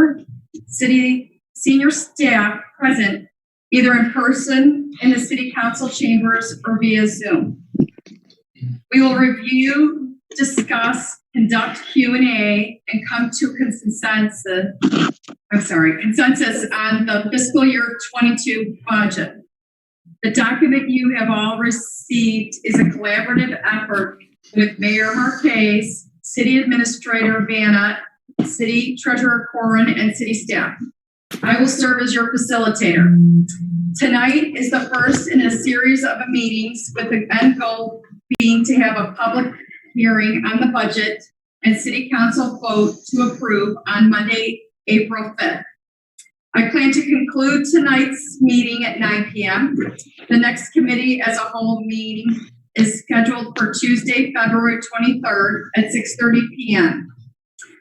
4 city senior staff present, either in person in the city council chambers or via Zoom. We will review, discuss, conduct Q&A, and come to consensus on the fiscal year 22 budget. The document you have all received is a collaborative effort with Mayor Marquez, City Administrator Vanna, City Treasurer Corin, and City staff. I will serve as your facilitator. Tonight is the first in a series of meetings with the end goal being to have a public hearing on the budget and City Council vote to approve on Monday, April 5th. I plan to conclude tonight's meeting at 9 p.m. The next committee as a whole meeting is scheduled for Tuesday, February 23rd at 6:30 p.m.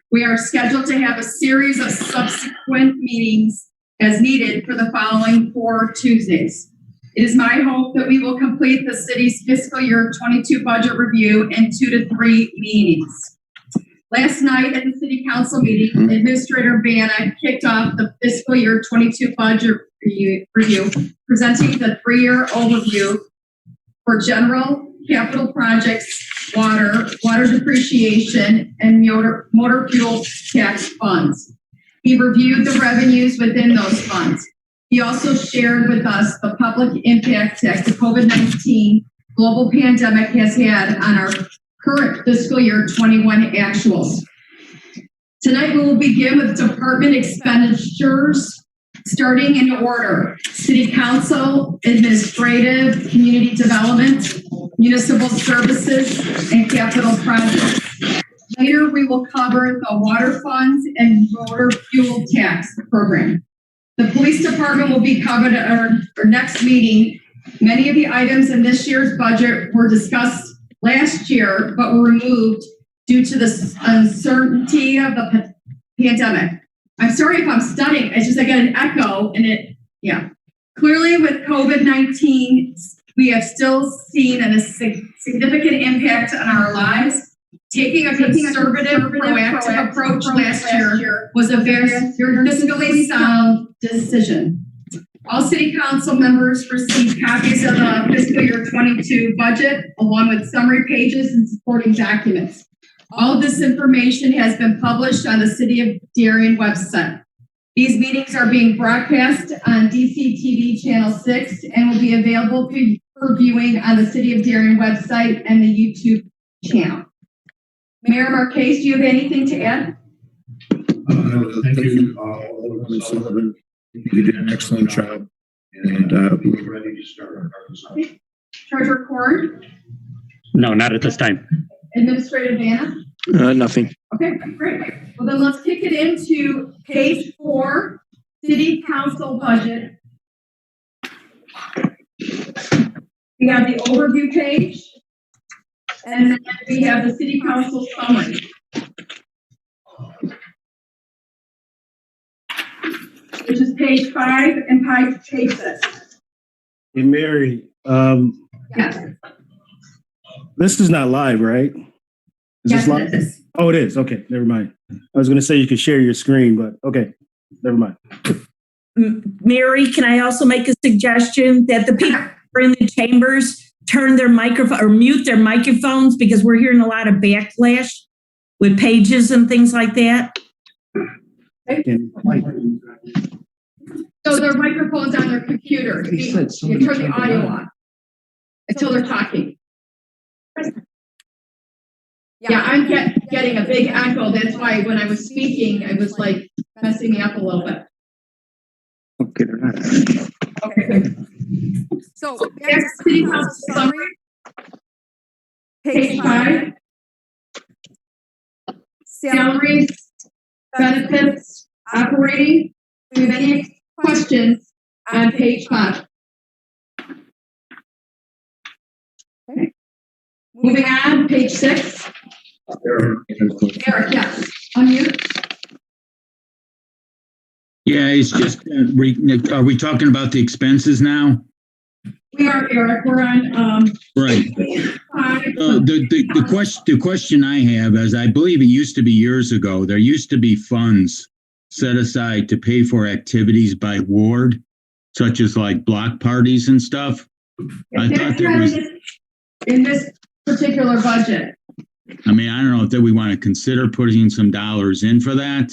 We are scheduled to have a series of subsequent meetings as needed for the following 4 Tuesdays. It is my hope that we will complete the city's fiscal year 22 budget review in 2 to 3 meetings. Last night at the City Council meeting, Administrator Vanna kicked off the fiscal year 22 budget review, presenting the 3-year overview for general capital projects, water depreciation, and motor fuel tax funds. He reviewed the revenues within those funds. He also shared with us the public impact that the COVID-19 global pandemic has had on our current fiscal year 21 actuals. Tonight we will begin with department expenditures, starting in order: City Council, Administrative, Community Development, Municipal Services, and Capital Projects. Later we will cover the water funds and motor fuel tax program. The police department will be covered at our next meeting. Many of the items in this year's budget were discussed last year, but were removed due to the uncertainty of the pandemic. I'm sorry if I'm stuttering. It's just I got an echo and Clearly with COVID-19, we have still seen a significant impact on our lives. Taking a conservative, proactive approach last year was a very fiscally sound decision. All City Council members received copies of the fiscal year 22 budget, along with summary pages and supporting documents. All of this information has been published on the City of Darien website. These meetings are being broadcast on DCTV Channel 6 and will be available for viewing on the City of Darien website and the YouTube channel. Mayor Marquez, do you have anything to add? Thank you, Alderman Sullivan. You did an excellent job, and we're ready to start our conversation. Treasurer Corin? No, not at this time. Administrator Vanna? Nothing. Okay, great. Well, then let's kick it into page 4, City Council budget. We have the overview page, and then we have the City Council summary. Which is page 5 and page 6. Hey, Mary, Yes. this is not live, right? Is Yes, this live? it is. Oh, it is. Okay, never mind. I was going to say you could share your screen, but okay, never mind. Mary, can I also make a suggestion that the people who are in the chambers turn their microphone or mute their microphones, because we're hearing a lot of backlash with pages and things like that? So their microphone's on their computer. You turn the audio on until they're talking. Yeah, I'm getting a big echo. That's why when I was speaking, it was like messing me up a little bit. Okay, they're not. Okay, good. So Next, City Council summary, page 5, salaries, benefits, operating. Do you have any questions on page 5? Okay. Moving on, page 6. Eric, yes. Unmute. Yeah, it's just, are we talking about the expenses now? We are, Eric. We're on, Right. The question I have is, I believe it used to be years ago, there used to be funds set aside to pay for activities by ward, such as like block parties and stuff. I thought That's there not was, in this particular budget. I mean, I don't know if that we want to consider putting some dollars in for that.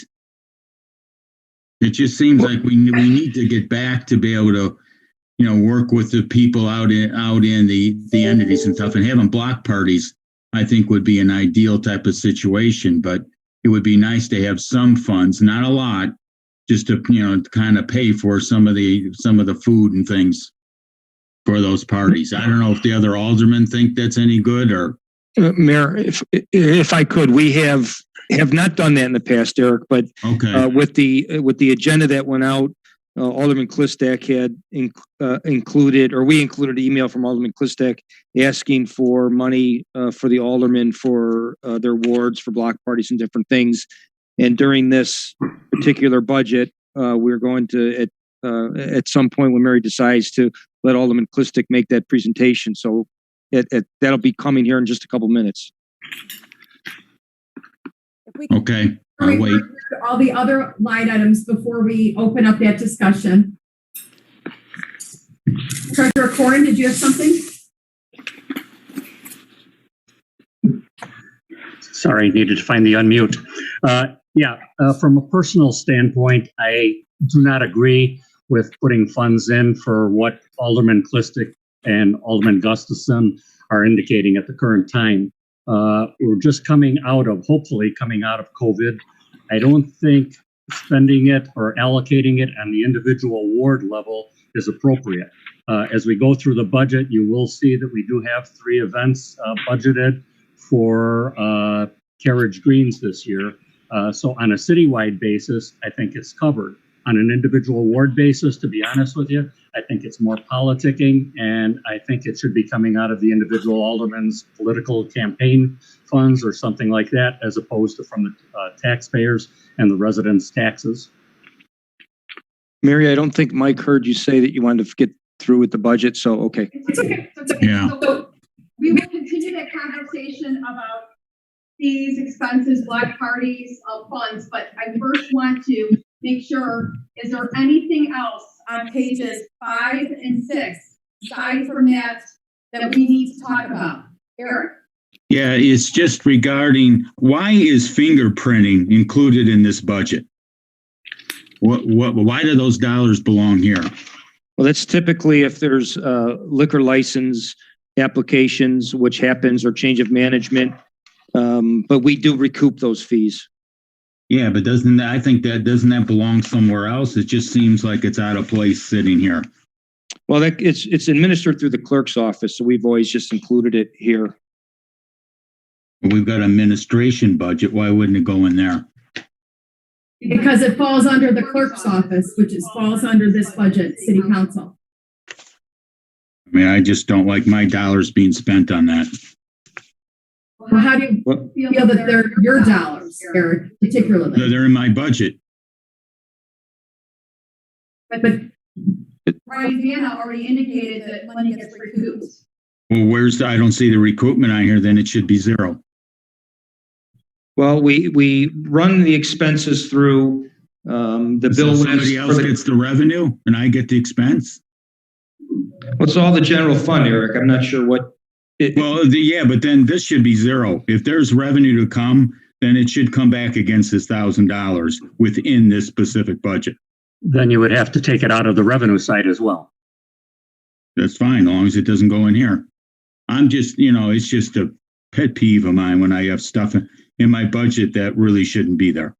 It just seems like we need to get back to be able to, work with the people out in the entities and stuff, and having block parties, I think would be an ideal type of situation, but it would be nice to have some funds, not a lot, just to, kind of pay for some of the food and things for those parties. I don't know if the other aldermen think that's any good or. Mayor, if I could, we have not done that in the past, Eric, but Okay. with the agenda that went out, Alderman Klistak had included, or we included an email from Alderman Klistak asking for money for the aldermen for their wards for block parties and different things. And during this particular budget, we're going to at some point when Mary decides to let Alderman Klistak make that presentation. So that'll be coming here in just a couple minutes. Okay, I'll wait. All the other line items before we open up that discussion. Treasurer Corn, did you have something? Sorry, needed to find the unmute. From a personal standpoint, I do not agree with putting funds in for what Alderman Klistak and Alderman Gustafson are indicating at the current time. We're just hopefully coming out of COVID. I don't think spending it or allocating it on the individual ward level is appropriate. As we go through the budget, you will see that we do have 3 events budgeted for Carriage Greens this year. So on a citywide basis, I think it's covered. On an individual ward basis, to be honest with you, I think it's more politicking, and I think it should be coming out of the individual alderman's political campaign funds or something like that, as opposed to from the taxpayers and the residents' taxes. Mary, I don't think Mike heard you say that you wanted to get through with the budget, so okay. It's okay. It's okay. Yeah. So we will continue that conversation about fees, expenses, block parties, funds, but I first want to make sure, is there anything else on pages 5 and 6, aside from that we need to talk about? Eric? Yeah, it's just regarding, why is fingerprinting included in this budget? Why do those dollars belong here? Well, that's typically if there's liquor license applications, which happens, or change of management. But we do recoup those fees. Yeah, but doesn't that belong somewhere else? It just seems like it's out of place sitting here. Well, it's administered through the clerk's office, so we've always just included it here. We've got an administration budget. Why wouldn't it go in there? Because it falls under the clerk's office, which falls under this budget, city council. I mean, I just don't like my dollars being spent on that. Well, how do you feel that they're your dollars, Eric, particularly? They're in my budget. But Brian Vanna already indicated that money gets recouped. Well, I don't see the recoupment on here, then it should be 0. Well, we run the expenses through the bill. So somebody else gets the revenue and I get the expense? What's all the general fund, Eric? I'm not sure what. But then this should be 0. If there's revenue to come, then it should come back against this $1,000 within this specific budget. Then you would have to take it out of the revenue side as well. That's fine, as long as it doesn't go in here. I'm just, it's just a pet peeve of mine when I have stuff in my budget that really shouldn't be there.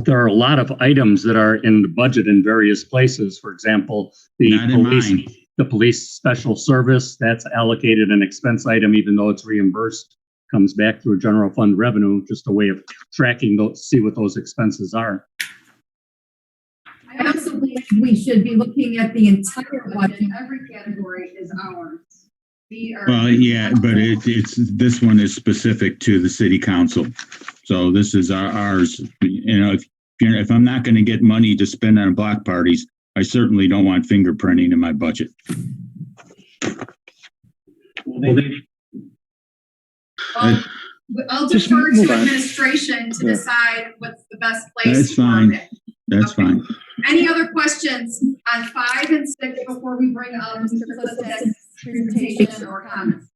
There are a lot of items that are in the budget in various places. For example, the police special service, that's allocated an expense item, even though it's reimbursed, comes back through general fund revenue, just a way of tracking those, see what those expenses are. I also believe we should be looking at the entire budget. Every category is ours. Well, yeah, but it's this one is specific to the city council. So this is ours. If I'm not going to get money to spend on block parties, I certainly don't want fingerprinting in my budget. I'll defer to administration to decide what's the best place. That's to fine. park it. That's Okay. fine. Any other questions on 5 and 6 before we bring up Mr. Clifford's presentation or comments?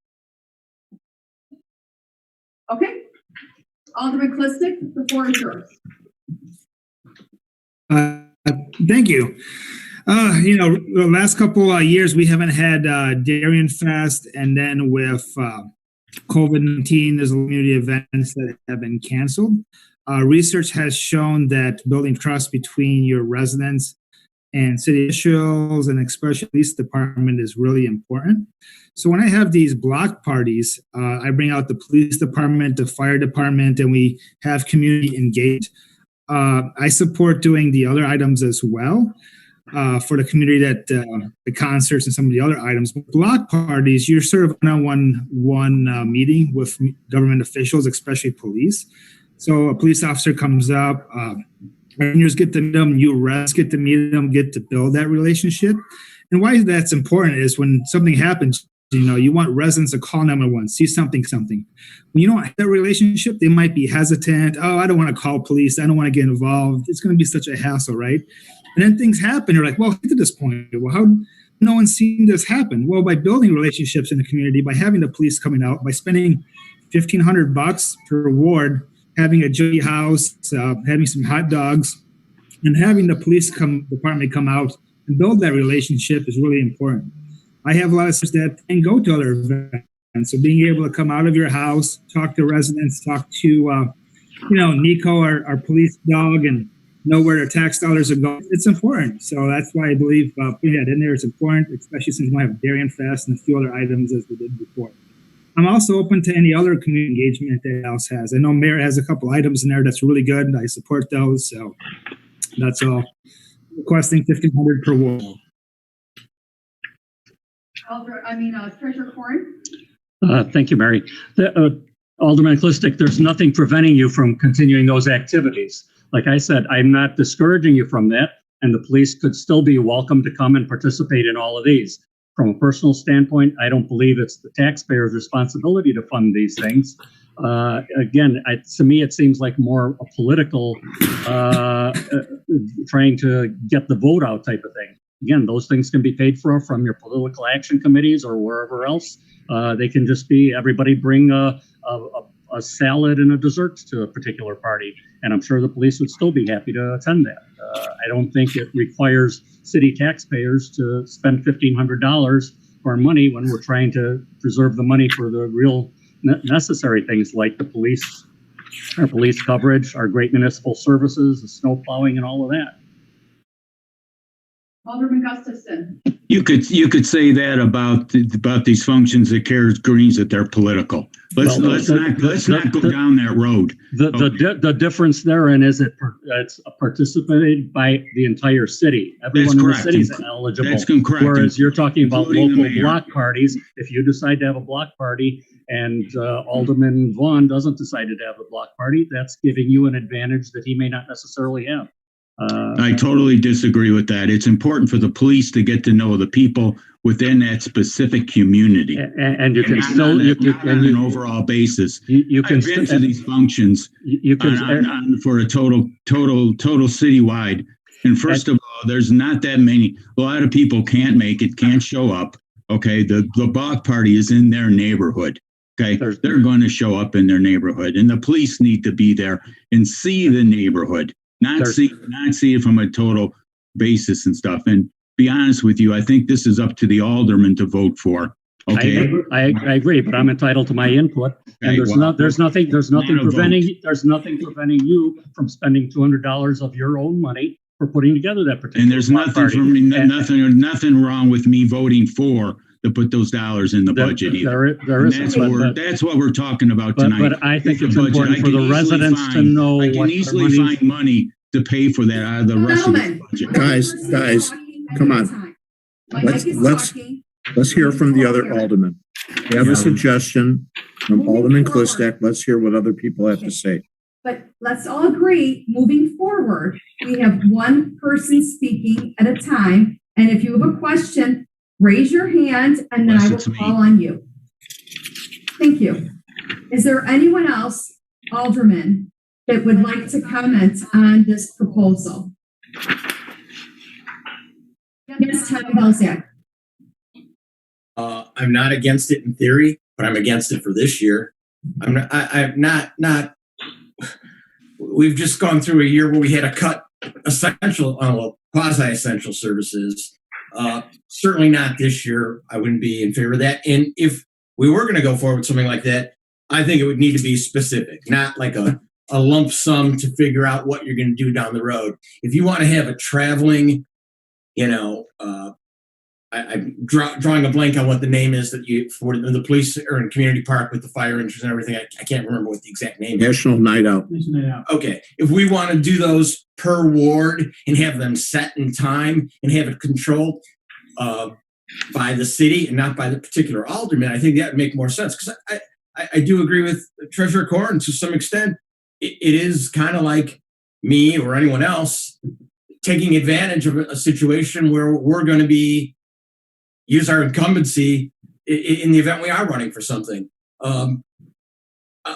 Okay. Alderman Clistic, the floor is yours. Thank you. The last couple years we haven't had Darien Fest, and then with COVID-19, there's community events that have been canceled. Research has shown that building trust between your residents and city officials, and especially police department, is really important. So when I have these block parties, I bring out the police department, the fire department, and we have community engaged. I support doing the other items as well for the community, that the concerts and some of the other items. But block parties, you're sort of one meeting with government officials, especially police. So a police officer comes up, rangers get to meet them, you residents get to meet them, get to build that relationship. And why that's important is when something happens, you want residents to call 911, see something. When you don't have that relationship, they might be hesitant. Oh, I don't want to call police. I don't want to get involved. It's going to be such a hassle, right? And then things happen. You're like, well, get to this point. Well, how no one's seen this happen? Well, by building relationships in the community, by having the police coming out, by spending $1,500 per ward, having a joy house, having some hot dogs, and having the police department come out and build that relationship is really important. I have a lot of sisters that can go to other events. So being able to come out of your house, talk to residents, talk to, Nico, our police dog, and know where their tax dollars are going, it's important. So that's why I believe putting that in there is important, especially since we have Darien Fest and a few other items as we did before. I'm also open to any other community engagement that else has. I know Mayor has a couple items in there that's really good, and I support those. So that's all. Requesting $1,500 per wall. Treasurer Corn. Thank you, Mary. Alderman Clistic, there's nothing preventing you from continuing those activities. Like I said, I'm not discouraging you from that, and the police could still be welcome to come and participate in all of these. From a personal standpoint, I don't believe it's the taxpayer's responsibility to fund these things. Again, to me, it seems like more a political trying to get the vote out type of thing. Again, those things can be paid for from your political action committees or wherever else. They can just be everybody bring a salad and a dessert to a particular party, and I'm sure the police would still be happy to attend that. I don't think it requires city taxpayers to spend $1,500 for money when we're trying to preserve the money for the real necessary things like the police, our police coverage, our great municipal services, the snow plowing, and all of that. Alderman Gustafson. You could say that about these functions at Carrots Greens, that they're political. Let's not go down that road. The difference therein is it's participated by the entire city. Everyone in the city is eligible. That's correct. Whereas you're talking about Including local block parties. If you decide to have a block party and Alderman Vaughn doesn't decide to have a block party, that's giving you an advantage that he may not necessarily have. I totally disagree with that. It's important for the police to get to know the people within that specific community, and you can on an overall basis. You can I've been to these functions. You can for a total citywide. And first of all, there's not that many. A lot of people can't make it, can't show up. Okay, the block party is in their neighborhood. Okay, they're going to show up in their neighborhood, and the police need to be there and see the neighborhood. Not see it from a total basis and stuff. And be honest with you, I think this is up to the alderman to vote for. Okay, I agree, but I'm entitled to my input. And there's nothing preventing you from spending $200 of your own money for putting together that particular. And there's nothing wrong with me voting for to put those dollars in the budget either. That's what we're talking about tonight. But I think it's important for the residents to know. I can easily find money to pay for that out of the rest of the budget. Guys, come on. Let's hear from the other aldermen. We have a suggestion from Alderman Clistic. Let's hear what other people have to say. But let's all agree, moving forward, we have one person speaking at a time. And if you have a question, raise your hand and then I will call on you. Thank you. Is there anyone else, alderman, that would like to comment on this proposal? Yes, Tom Belzak. I'm not against it in theory, but I'm against it for this year. I'm not. We've just gone through a year where we had to cut quasi-essential services. Certainly not this year. I wouldn't be in favor of that. And if we were going to go forward with something like that, I think it would need to be specific, not like a lump sum to figure out what you're going to do down the road. If you want to have a traveling, I'm drawing a blank on what the name is that you for the police or in community park with the fire engines and everything. I can't remember what the exact name is. National Night Out. Okay. If we want to do those per ward and have them set in time and have it controlled by the city and not by the particular alderman, I think that would make more sense. Because I do agree with Treasurer Corn to some extent. It is kind of like me or anyone else taking advantage of a situation where we're going to use our incumbency in the event we are running for something.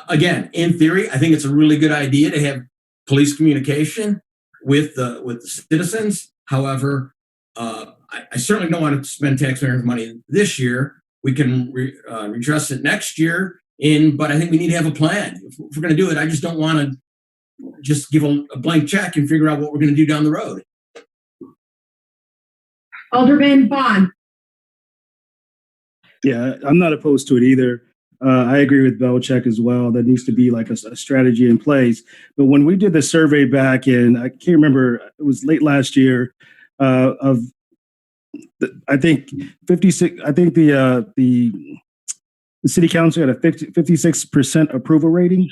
Again, in theory, I think it's a really good idea to have police communication with the citizens. However, I certainly don't want to spend taxpayers' money this year. We can redress it next year. But I think we need to have a plan. If we're going to do it, I just don't want to just give a blank check and figure out what we're going to do down the road. Alderman Vaughn. Yeah, I'm not opposed to it either. I agree with Belichick as well. There needs to be like a strategy in place. But when we did the survey back in, I can't remember, it was late last year, I think 56. I think the city council had a 56% approval rating,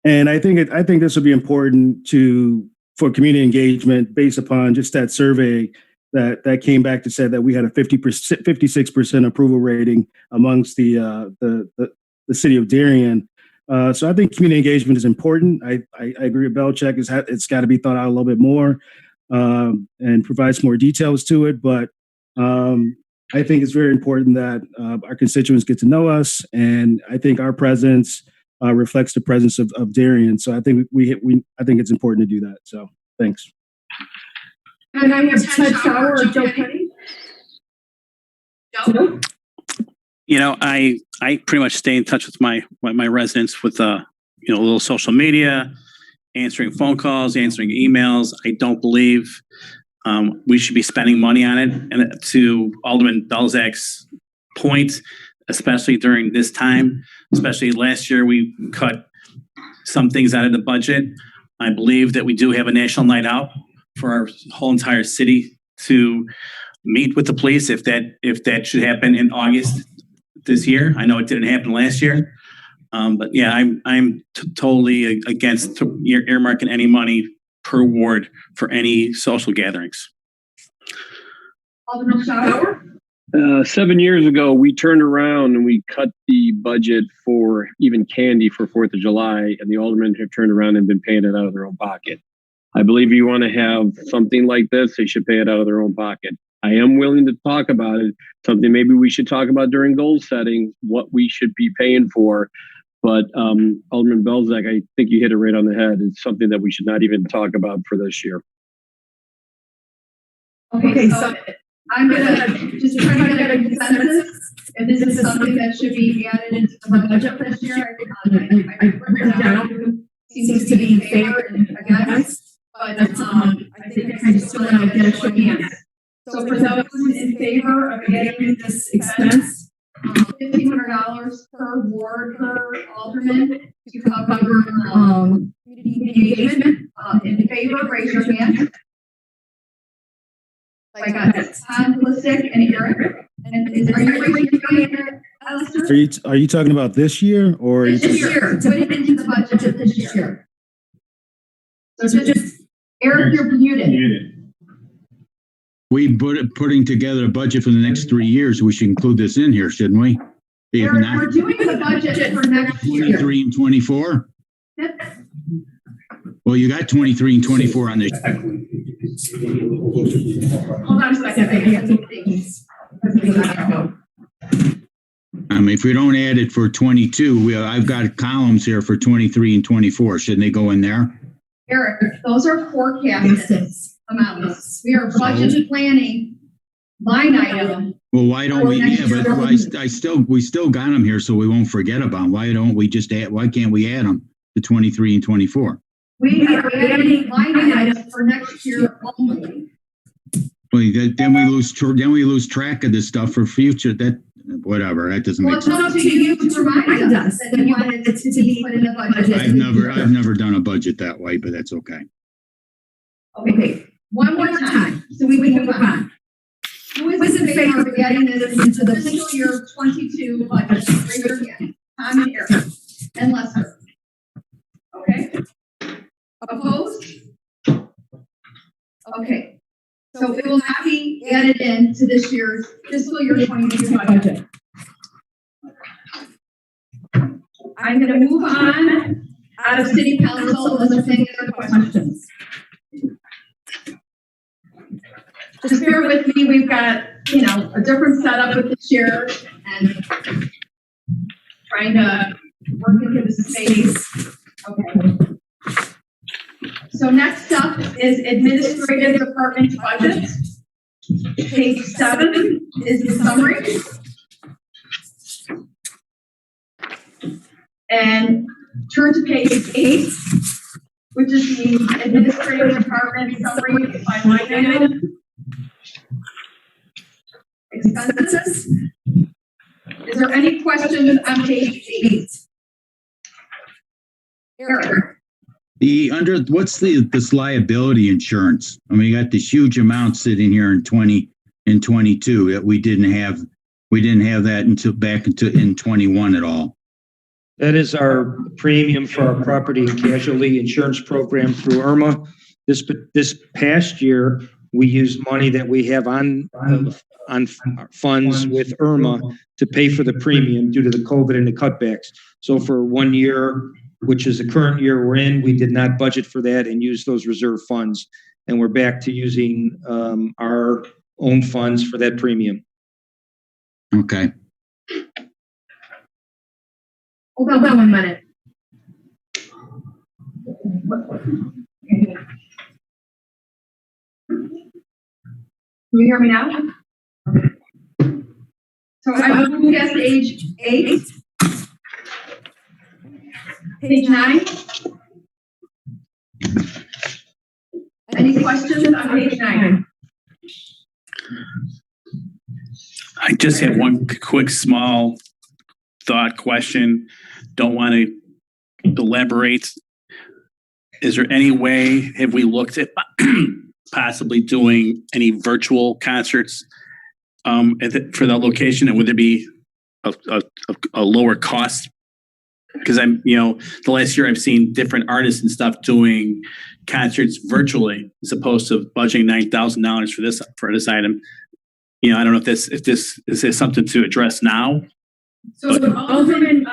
and I think this would be important for community engagement based upon just that survey that came back to say that we had a 56% approval rating amongst the city of Darien. So I think community engagement is important. I agree with Belichick. It's got to be thought out a little bit more and provides more details to it. But I think it's very important that our constituents get to know us, and I think our presence reflects the presence of Darien. So I think I think it's important to do that. So thanks. And I have Ted Sauer or Joe Kenny. Joe? I pretty much stay in touch with my residents with a little social media, answering phone calls, answering emails. I don't believe we should be spending money on it. And to Alderman Belzak's point, especially during this time, especially last year, we cut some things out of the budget. I believe that we do have a national night out for our whole entire city to meet with the police if that should happen in August this year. I know it didn't happen last year, but yeah, I'm totally against earmarking any money per ward for any social gatherings. Alderman Sauer? 7 years ago, we turned around and we cut the budget for even candy for 4th of July, and the aldermen have turned around and been paying it out of their own pocket. I believe you want to have something like this, they should pay it out of their own pocket. I am willing to talk about it, something maybe we should talk about during goal setting, what we should be paying for. But Alderman Belzak, I think you hit it right on the head. It's something that we should not even talk about for this year. Okay, so I'm going to just try to get a consensus. If this is something that should be added into the budget this year, I written down seems to be in favor and against. But I think I just want to get a show of hands. So for those in favor of adding this expense, $1,500 per ward per alderman to cover community engagement. In favor, raise your hand. So I got Tom, Plistic, and Eric. And are you raising your hand, Alistair? Are you talking about this year or this year? To put it into the budget this year. So just Eric, you're muted. We putting together a budget for the next 3 years. We should include this in here, shouldn't we? Eric, we're doing the budget for next year. 23 and 24. Well, you got 23 and 24 on this. Hold on a second. I have some things. I'm them? If we don't add it for 22, I've got columns here for 23 and 24. Shouldn't they go in there? Eric, those are forecasted amounts. We are budget planning line item. Well, why don't we? Yeah, but we still got them here, so we won't forget about them. Why don't we just add? Why can't we add them to 23 and 24? We are adding line items for next year only. Well, then we lose track of this stuff for future. That whatever. That doesn't Well, make it's sense. up to you to remind us that you wanted it to be put in the budget. I've never done a budget that way, but that's okay. Okay, one more time, so we can move on. Who is in favor of adding this into the fiscal year 22 budget? Raise your hand. Tom and Eric and Lester. Okay. Opposed? Okay. So it will not be added into this year's fiscal year 22 budget. I'm going to move on out of city council unless there's any other questions. Just bear with me. We've got, a different setup with this year and trying to work into the space. Okay. So next up is administrative department budget. Page 7 is the summary. And turn to page 8, which is the administrative department summary by line item. Expenses. Is there any questions on page 8? Eric. What's this liability insurance? I mean, you got this huge amount sitting here in 20 and 22 that we didn't have that until back in 21 at all. That is our premium for our property and casualty insurance program through IRMA. This past year, we used money that we have on funds with IRMA to pay for the premium due to the COVID and the cutbacks. So for 1 year, which is the current year we're in, we did not budget for that and use those reserve funds. And we're back to using our own funds for that premium. Okay. Hold on 1 minute. Can you hear me now? So I will move past page 8. Page 9. Any questions on page 9? I just have one quick small thought question. Don't want to elaborate. Is there any way, have we looked at possibly doing any virtual concerts for that location? And would there be a lower cost? Because the last year I've seen different artists and stuff doing concerts virtually as opposed to budgeting $9,000 for this item. I don't know if this is something to address now. So Alderman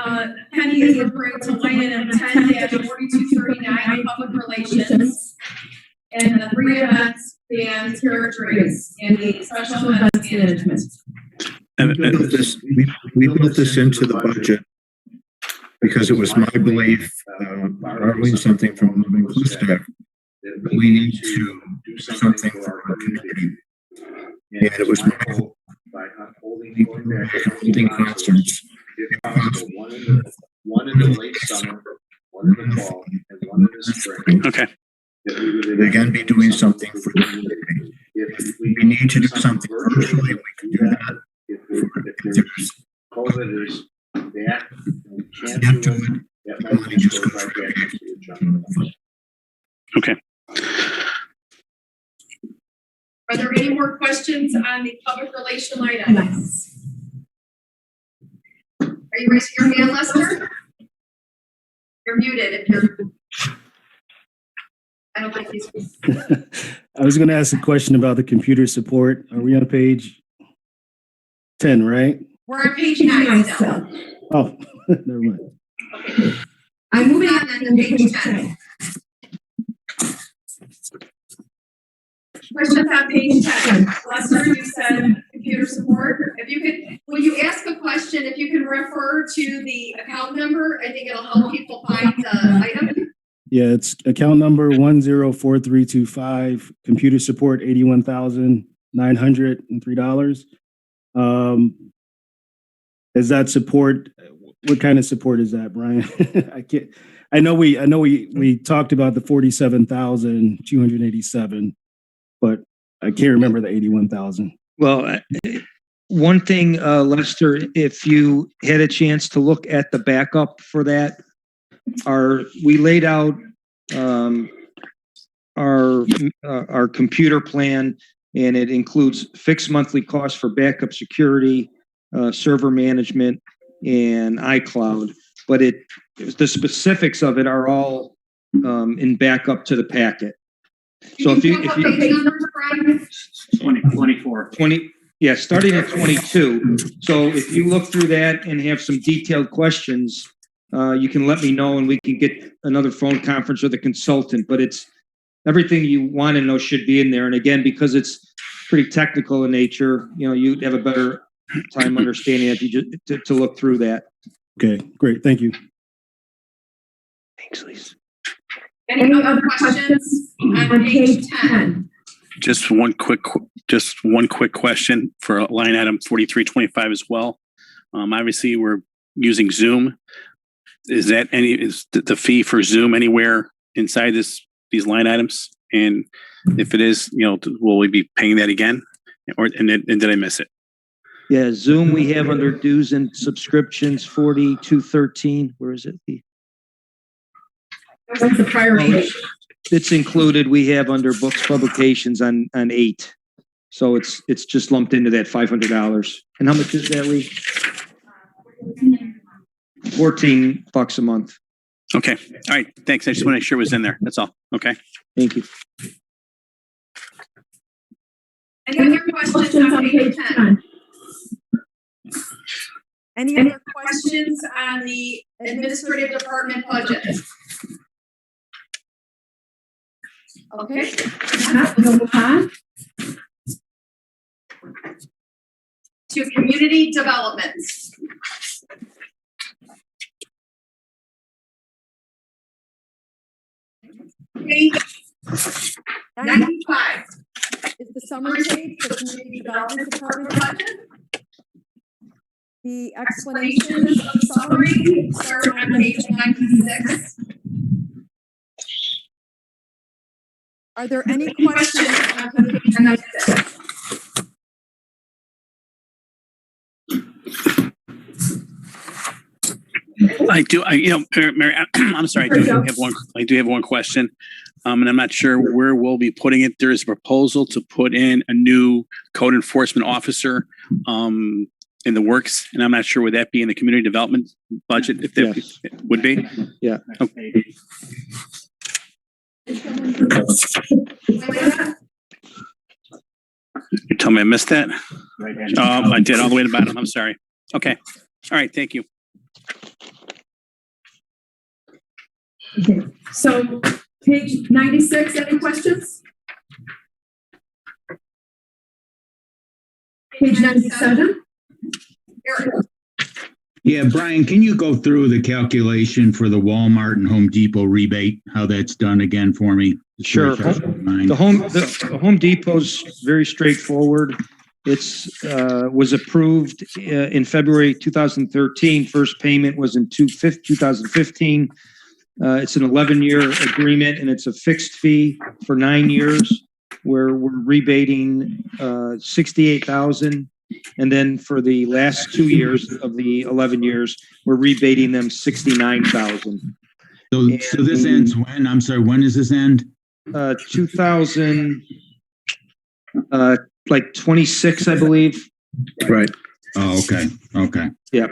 Penny is referring to line item 10-4239 public relations and the free events, bands, characters, and the special events management. We built this into the budget because it was my belief, borrowing something from Living Clustack, that we need to do something for our community. And it was my hope by holding concerts. One in the late summer, one in the fall, and one in the spring. Okay. That we would again be doing something for the community. If we need to do something virtually, we can do that. If COVID is that, we can't do it. That money just goes right back into the general fund. Okay. Are there any more questions on the public relation line items? Are you raising your hand, Lester? You're muted if you're. I don't think he's. I was going to ask a question about the computer support. Are we on page 10, right? We're on page 9 still. Oh, never mind. Okay. I'm moving on then to page 10. Questions on page 10. Lester, you said computer support. If you could, when you ask a question, if you can refer to the account number, I think it'll help people find the item. Yeah, it's account number 104325, computer support $81,903. Is that support? What kind of support is that, Brian? I know we talked about the 47,287, but I can't remember the 81,000. Well, one thing, Lester, if you had a chance to look at the backup for that, we laid out our computer plan, and it includes fixed monthly costs for backup security, server management, and iCloud. But the specifics of it are all in backup to the packet. So if you 24. Yeah, starting at 22. So if you look through that and have some detailed questions, you can let me know and we can get another phone conference with a consultant. But it's everything you want to know should be in there. And again, because it's pretty technical in nature, you'd have a better time understanding if you just to look through that. Okay, great. Thank you. Thanks, Lisa. Any other questions on page 10? Just one quick question for line item 4325 as well. Obviously, we're using Zoom. Is the fee for Zoom anywhere inside these line items? And if it is, will we be paying that again? And did I miss it? Yeah, Zoom we have under dues and subscriptions 4213. Where is it? That's the prior page. It's included. We have under books publications on 8. So it's just lumped into that $500. And how much is that, Lee? $14 a month. Okay. All right. Thanks. I just want to make sure it was in there. That's all. Okay. Thank you. Any other questions on page 10? Any other questions on the administrative department budget? Okay, we'll move on to community development. Page 95 is the summary page for community development department budget. The explanations of the summary start on page 96. Are there any questions on page 96? I do. Mary, I'm sorry. I do have one question, and I'm not sure where we'll be putting it. There is a proposal to put in a new code enforcement officer in the works, and I'm not sure would that be in the community development budget? If that would be, yeah. Okay. You tell me I missed that? I did all the way to the bottom. I'm sorry. Okay. All right. Thank you. Okay. So page 96, any questions? Page 97. Eric. Yeah, Brian, can you go through the calculation for the Walmart and Home Depot rebate, how that's done again for me? Sure. The Home Depot's very straightforward. It's was approved in February 2013. First payment was in 2015. It's an 11-year agreement, and it's a fixed fee for 9 years, where we're rebating $68,000. And then for the last 2 years of the 11 years, we're rebating them $69,000. So this ends when? I'm sorry, when does this end? 26, I believe. Right. Oh, okay. Okay. Yeah.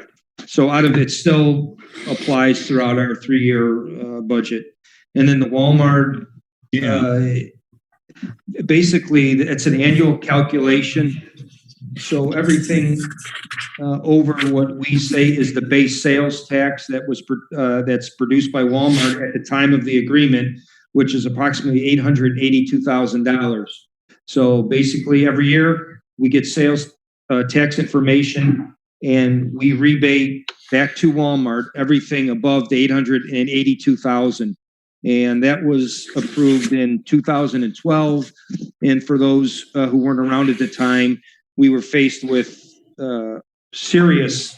So out of it still applies throughout our 3-year budget. And then the Walmart, basically it's an annual calculation. So everything over what we say is the base sales tax that's produced by Walmart at the time of the agreement, which is approximately $882,000. So basically, every year we get sales tax information, and we rebate back to Walmart everything above the 882,000. And that was approved in 2012. And for those who weren't around at the time, we were faced with serious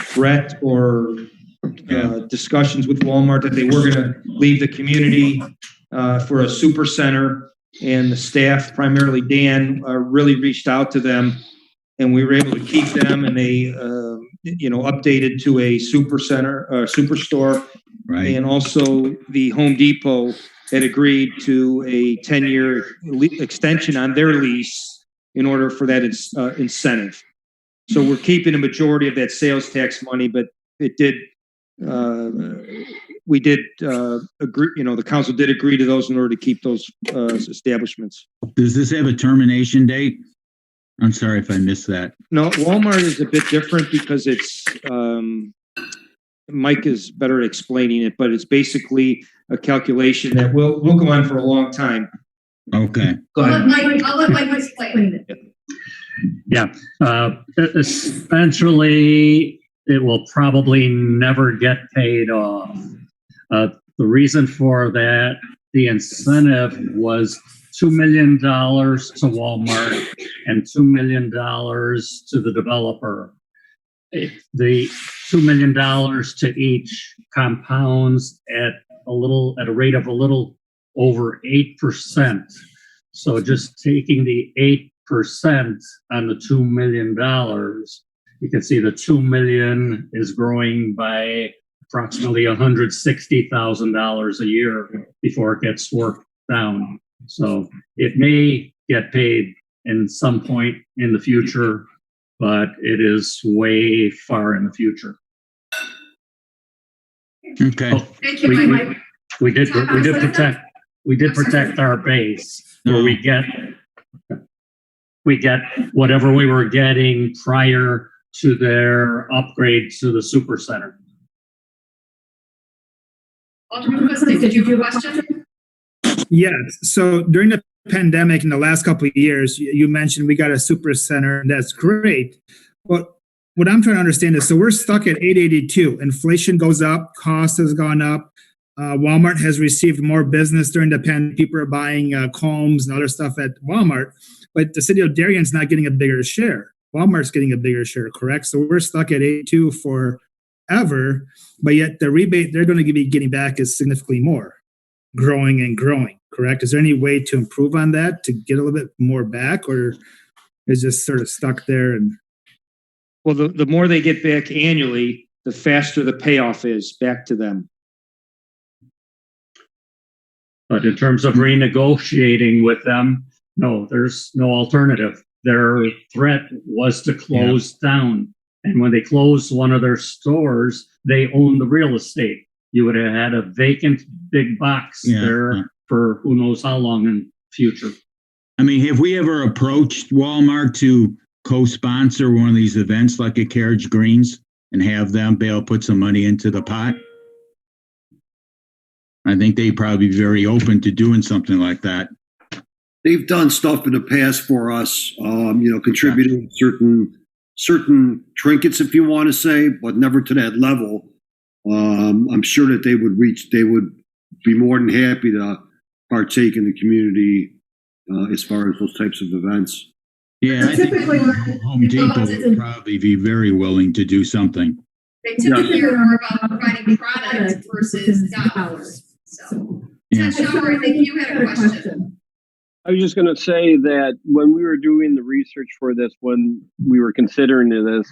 threat or discussions with Walmart that they were going to leave the community for a super center. And the staff, primarily Dan, really reached out to them, and we were able to keep them, and they updated to a super center, superstore. Right. And also the Home Depot had agreed to a 10-year extension on their lease in order for that incentive. So we're keeping a majority of that sales tax money, but it did, we did agree, the council did agree to those in order to keep those establishments. Does this have a termination date? I'm sorry if I missed that. No, Walmart is a bit different because it's, Mike is better at explaining it, but it's basically a calculation that will go on for a long time. Okay. Go ahead. I'll let Mike explain it. Yeah, essentially, it will probably never get paid off. The reason for that, the incentive was $2 million to Walmart and $2 million to the developer. The $2 million to each compounds at a rate of a little over 8%. So just taking the 8% on the $2 million, you can see the $2 million is growing by approximately $160,000 a year before it gets worked down. So it may get paid in some point in the future, but it is way far in the future. Okay. Oh, Thank you, Mike. we did protect our base where we get whatever we were getting prior to their upgrade to the super center. Alderman Quistis, did you have a question? Yes. So during the pandemic in the last couple of years, you mentioned we got a super center, and that's great. But what I'm trying to understand is, so we're stuck at 882. Inflation goes up, cost has gone up. Walmart has received more business during the pandemic. People are buying combs and other stuff at Walmart, but the city of Darien's not getting a bigger share. Walmart's getting a bigger share, correct? So we're stuck at 82 forever, but yet the rebate they're going to be getting back is significantly more, growing and growing, correct? Is there any way to improve on that to get a little bit more back, or is just sort of stuck there? And well, the more they get back annually, the faster the payoff is back to them. But in terms of renegotiating with them, no, there's no alternative. Their threat was to close down. And when they closed one of their stores, they own the real estate. You would have had a vacant big box there for who knows how long in the future. I mean, have we ever approached Walmart to co-sponsor one of these events like a Carriage Greens and have them be able to put some money into the pot? I think they'd probably be very open to doing something like that. They've done stuff in the past for us, contributing certain trinkets, if you want to say, but never to that level. I'm sure that they would be more than happy to partake in the community as far as those types of events. Yeah, I think Home Depot would probably be very willing to do something. They typically are more about providing product versus dollars. So, Shower, I think you had a question. I was just going to say that when we were doing the research for this, when we were considering this,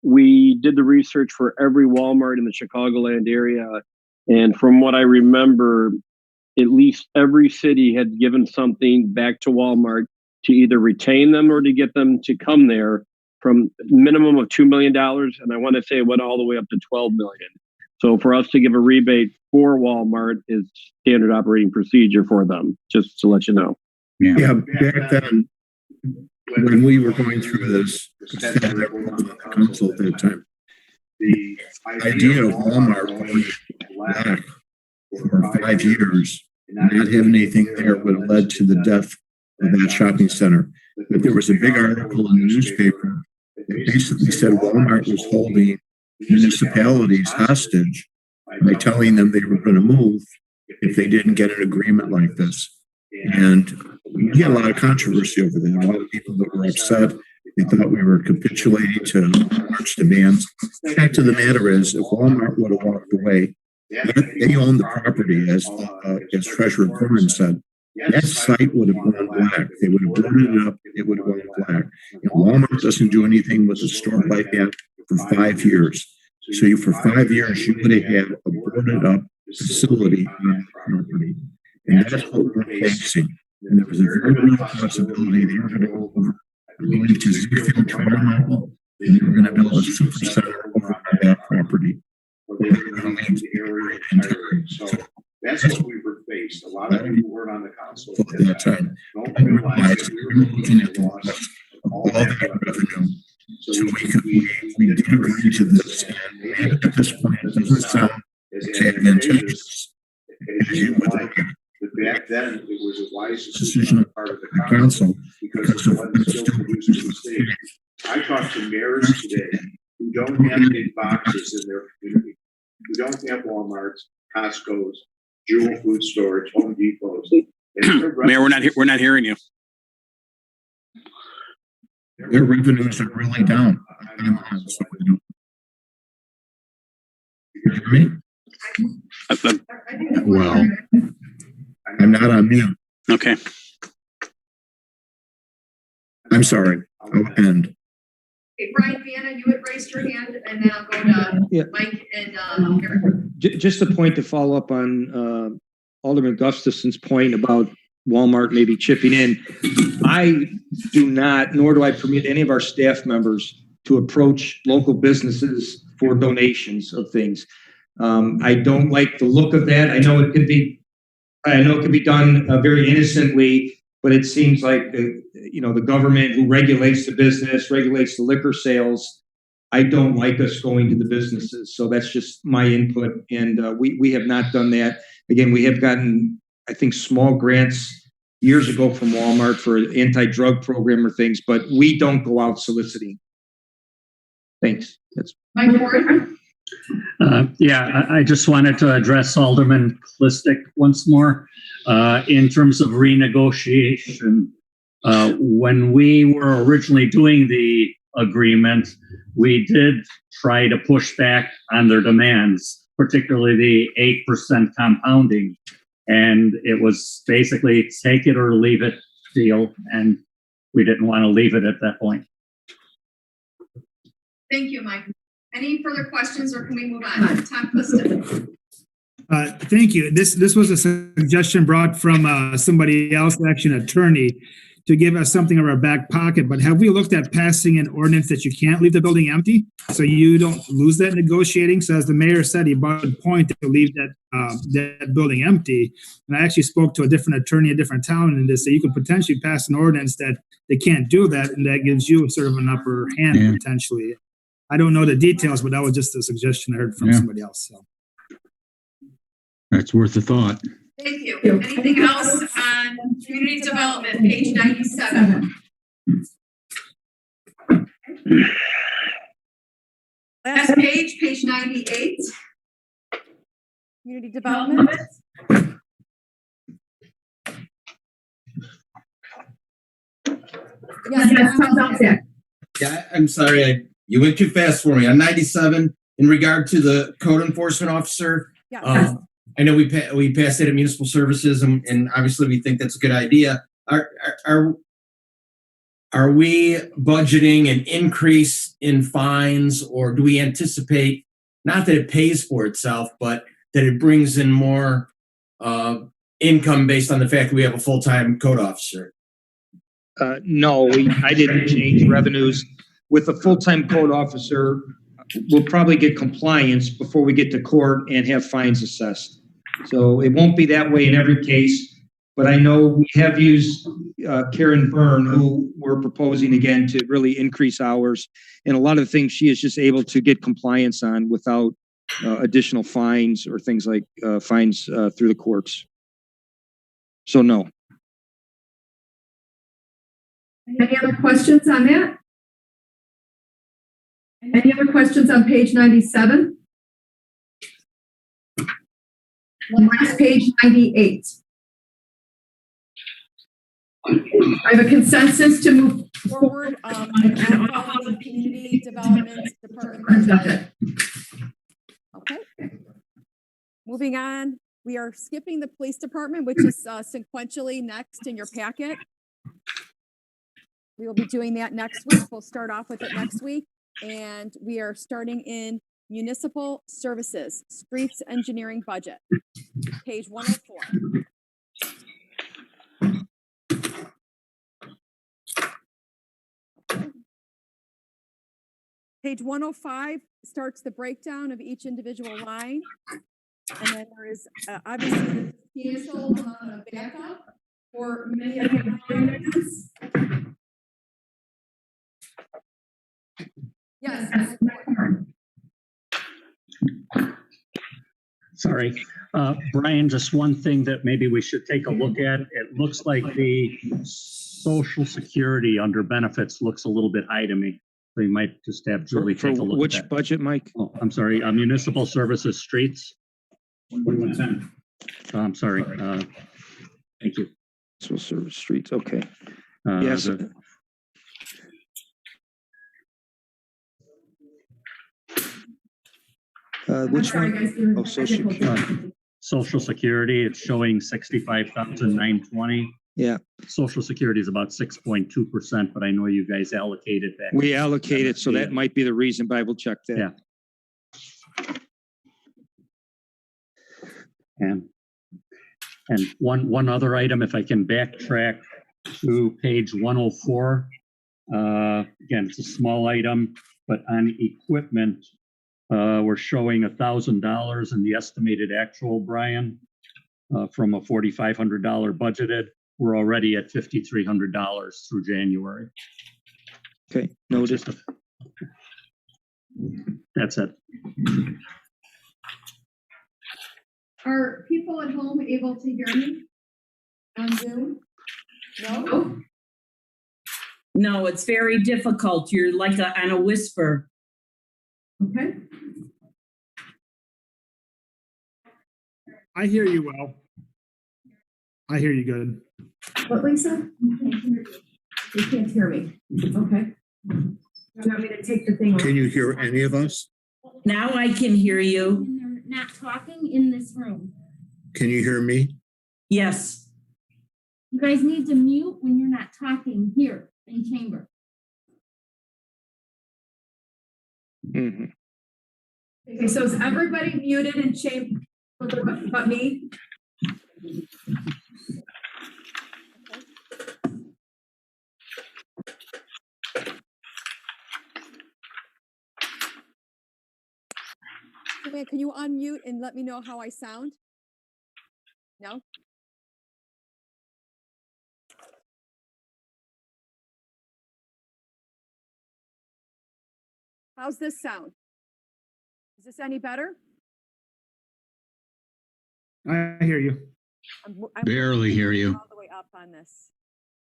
we did the research for every Walmart in the Chicagoland area. And from what I remember, at least every city had given something back to Walmart to either retain them or to get them to come there, from minimum of $2 million. And I want to say it went all the way up to $12 million. So for us to give a rebate for Walmart is standard operating procedure for them, just to let you know. Yeah, back then, when we were going through this, everyone was on the council at that time, the idea of Walmart going back for 5 years and not having anything there would have led to the death of that shopping center. But there was a big article in the newspaper that basically said Walmart was holding municipalities hostage by telling them they were going to move if they didn't get an agreement like this. And we had a lot of controversy over that. A lot of people that were upset. They thought we were capitulating to March demands. The fact of the matter is, if Walmart would have walked away, they own the property, as Treasurer Corman said. That site would have gone black. They would have boarded it up. It would have gone black. And Walmart doesn't do anything with a store like that for 5 years. So for 5 years, you would have had a boarded up facility on the property. And that's what we're facing. And there was a very real possibility they were going to go over, I believe, to Zoofield Toronto, and they were going to build a super center over on that property. So that's what we were faced. A lot of people weren't on the council at that time. I realized we were looking at the loss of all that revenue. So we did agree to this, and at this point, it doesn't sound as advantageous as you would like. But back then, it was a wise decision on part of the council because of what it's still producing the state. I talked to mayors today who don't have big boxes in their community, who don't have Walmarts, Costco's, Jewel Food Stores, Home Depots. Mayor, we're not hearing you. Their revenues are really down. You hear me? Well, I'm not on mute. Okay. I'm sorry. I'll end. Okay, Brian Vienna, you had raised your hand, and then I'll go to Mike and Eric. Just a point to follow up on Alderman Gustafson's point about Walmart maybe chipping in. I do not, nor do I permit any of our staff members to approach local businesses for donations of things. I don't like the look of that. I know it can be done very innocently, but it seems like the government who regulates the business, regulates the liquor sales. I don't like us going to the businesses. So that's just my input. And we have not done that. Again, we have gotten, I think, small grants years ago from Walmart for an anti-drug program or things, but we don't go out soliciting. Thanks. That's Mike Ford. I just wanted to address Alderman Klistic once more. In terms of renegotiation, when we were originally doing the agreement, we did try to push back on their demands, particularly the 8% compounding. And it was basically take it or leave it deal. And we didn't want to leave it at that point. Thank you, Mike. Any further questions, or can we move on? Tom Clifton. Thank you. This was a suggestion brought from somebody else, actually an attorney, to give us something in our back pocket. But have we looked at passing an ordinance that you can't leave the building empty, so you don't lose that negotiating? So as the mayor said, he brought a point to leave that building empty. And I actually spoke to a different attorney, a different town, and they say you could potentially pass an ordinance that they can't do that, and that gives you sort of an upper hand potentially. I don't know the details, but that was just a suggestion I heard from somebody else. So. That's worth a thought. Thank you. Anything else on community development, page 97? Last page, page 98. Community development. Yes. Yeah, I'm sorry. You went too fast for me. On 97, in regard to the code enforcement officer, I know we passed it at municipal services, and obviously we think that's a good idea. Are we budgeting an increase in fines, or do we anticipate not that it pays for itself, but that it brings in more income based on the fact that we have a full-time code officer? No, I didn't change revenues. With a full-time code officer, we'll probably get compliance before we get to court and have fines assessed. So it won't be that way in every case, but I know we have used Karen Byrne, who we're proposing again to really increase hours. And a lot of the things she is just able to get compliance on without additional fines or things like fines through the courts. So no. Any other questions on that? Any other questions on page 97? Last page 98. I have a consensus to move Forward on all of the community development department budget. Okay. Moving on, we are skipping the police department, which is sequentially next in your packet. We will be doing that next week. We'll start off with it next week. And we are starting in municipal services, streets engineering budget, page 104. Page 105 starts the breakdown of each individual line. And then there is obviously a substantial amount of backup for many of the items. Yes. Sorry. Brian, just one thing that maybe we should take a look at. It looks like the Social Security under benefits looks a little bit high to me. So you might just have Julie take a look at Which that. budget, Mike? Oh, I'm sorry, municipal services streets. 2110. I'm sorry. Thank you. So service streets, okay. Yes. Which one? Oh, Social Security. Social Security, it's showing 65,920. Yeah. Social Security is about 6.2%, but I know you guys allocated that. We allocated, so that might be the reason, but I will check that. Yeah. And one other item, if I can backtrack to page 104. Again, it's a small item, but on equipment, we're showing $1,000 in the estimated actual, Brian, from a $4,500 budgeted. We're already at $5,300 through January. Okay, noted. That's it. Are people at home able to hear me on Zoom? No? No, it's very difficult. You're like on a whisper. Okay. I hear you well. I hear you good. What, Lisa? You can't hear me. Okay. Do you want me to take the thing? Can you hear any of us? Now I can hear you. And they're not talking in this room. Can you hear me? Yes. You guys need to mute when you're not talking here in chamber. Mm-hmm. Okay, so is everybody muted in chamber but me? Joanne, can you unmute and let me know how I sound? No? How's this sound? Is this any better? I hear you. I'm Barely hear you. all the way up on this.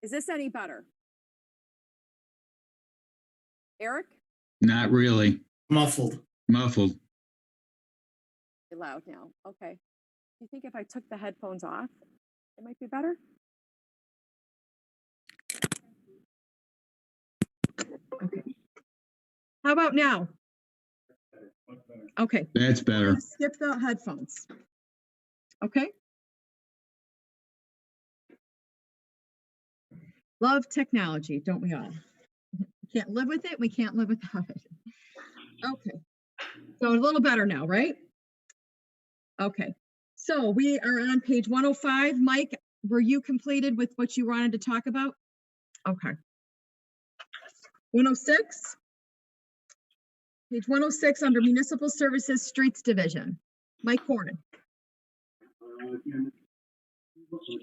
Is this any better? Eric? Not really. Muffled. Muffled. You're loud now. Okay. Do you think if I took the headphones off, it might be better? Okay. How about now? Okay. That's better. Skip the headphones. Okay. Love technology, don't we all? We can't live with it. We can't live without it. Okay. So a little better now, right? Okay. So we are on page 105. Mike, were you completed with what you wanted to talk about? Okay. 106. Page 106 under Municipal Services Streets Division. Mike Corrin.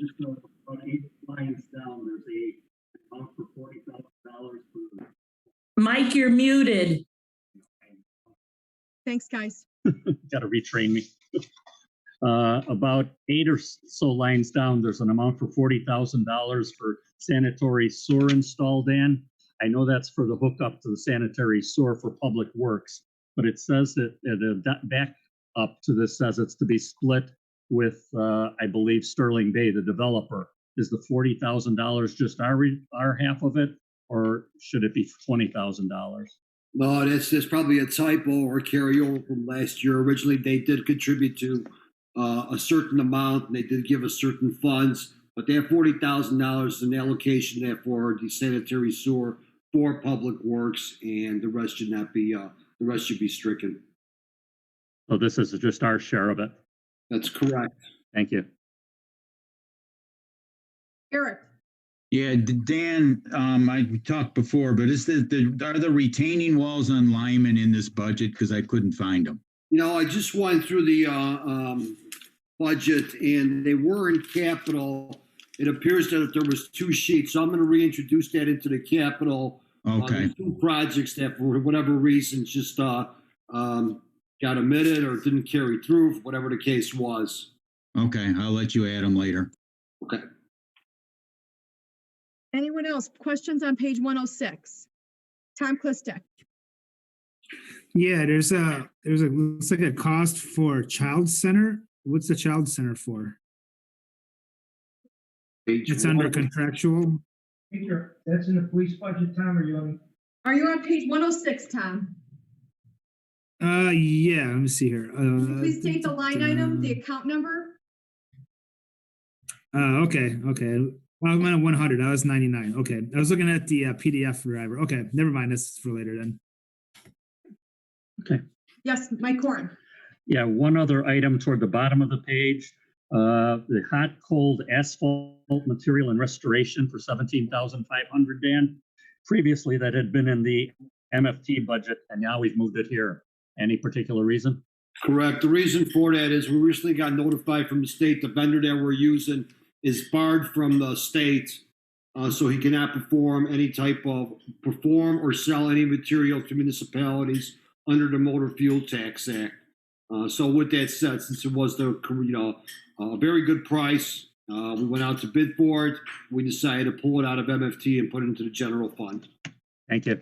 Just about 8 lines down, there's a amount for $40,000 for. Mike, you're muted. Thanks, guys. Got to retrain me. About 8 or so lines down, there's an amount for $40,000 for sanitary sewer install, Dan. I know that's for the hookup to the sanitary sewer for public works, but it says that the back up to this says it's to be split with, I believe, Sterling Bay, the developer. Is the $40,000 just our half of it, or should it be $20,000? No, that's probably a typo or carryover from last year. Originally, they did contribute to a certain amount, and they did give us certain funds, but that $40,000 is an allocation there for the sanitary sewer for public works, and the rest should not be. The rest should be stricken. So this is just our share of it. That's correct. Thank you. Eric, Yeah, Dan, we talked before, but are the retaining walls on Lyman in this budget? Because I couldn't find them. You know, I just went through the budget, and they were in capital. It appears that there was 2 sheets, so I'm going to reintroduce that into the capital. Okay. 2 projects that, for whatever reason, just got omitted or didn't carry through, whatever the case was. Okay, I'll let you add them later. Okay. Anyone else? Questions on page 106? Tom Klistek. Yeah, there's looks like a cost for child center. What's the child center for? It's under contractual. That's in the police budget, Tom, or Are you on page 106, Tom? Yeah, let me see here. Please state the line item, the account number. Okay. Well, I'm at 100. I was 99. Okay. I was looking at the PDF driver. Okay. Never mind. That's for later then. Okay. Yes, Mike Corin. Yeah, one other item toward the bottom of the page. The hot cold asphalt material and restoration for $17,500, Dan. Previously, that had been in the MFT budget, and now we've moved it here. Any particular reason? Correct. The reason for that is we recently got notified from the state the vendor that we're using is barred from the state, so he cannot perform or sell any material to municipalities under the Motor Fuel Tax Act. So with that said, since it was a very good price, we went out to bid for it. We decided to pull it out of MFT and put it into the general fund. Thank you.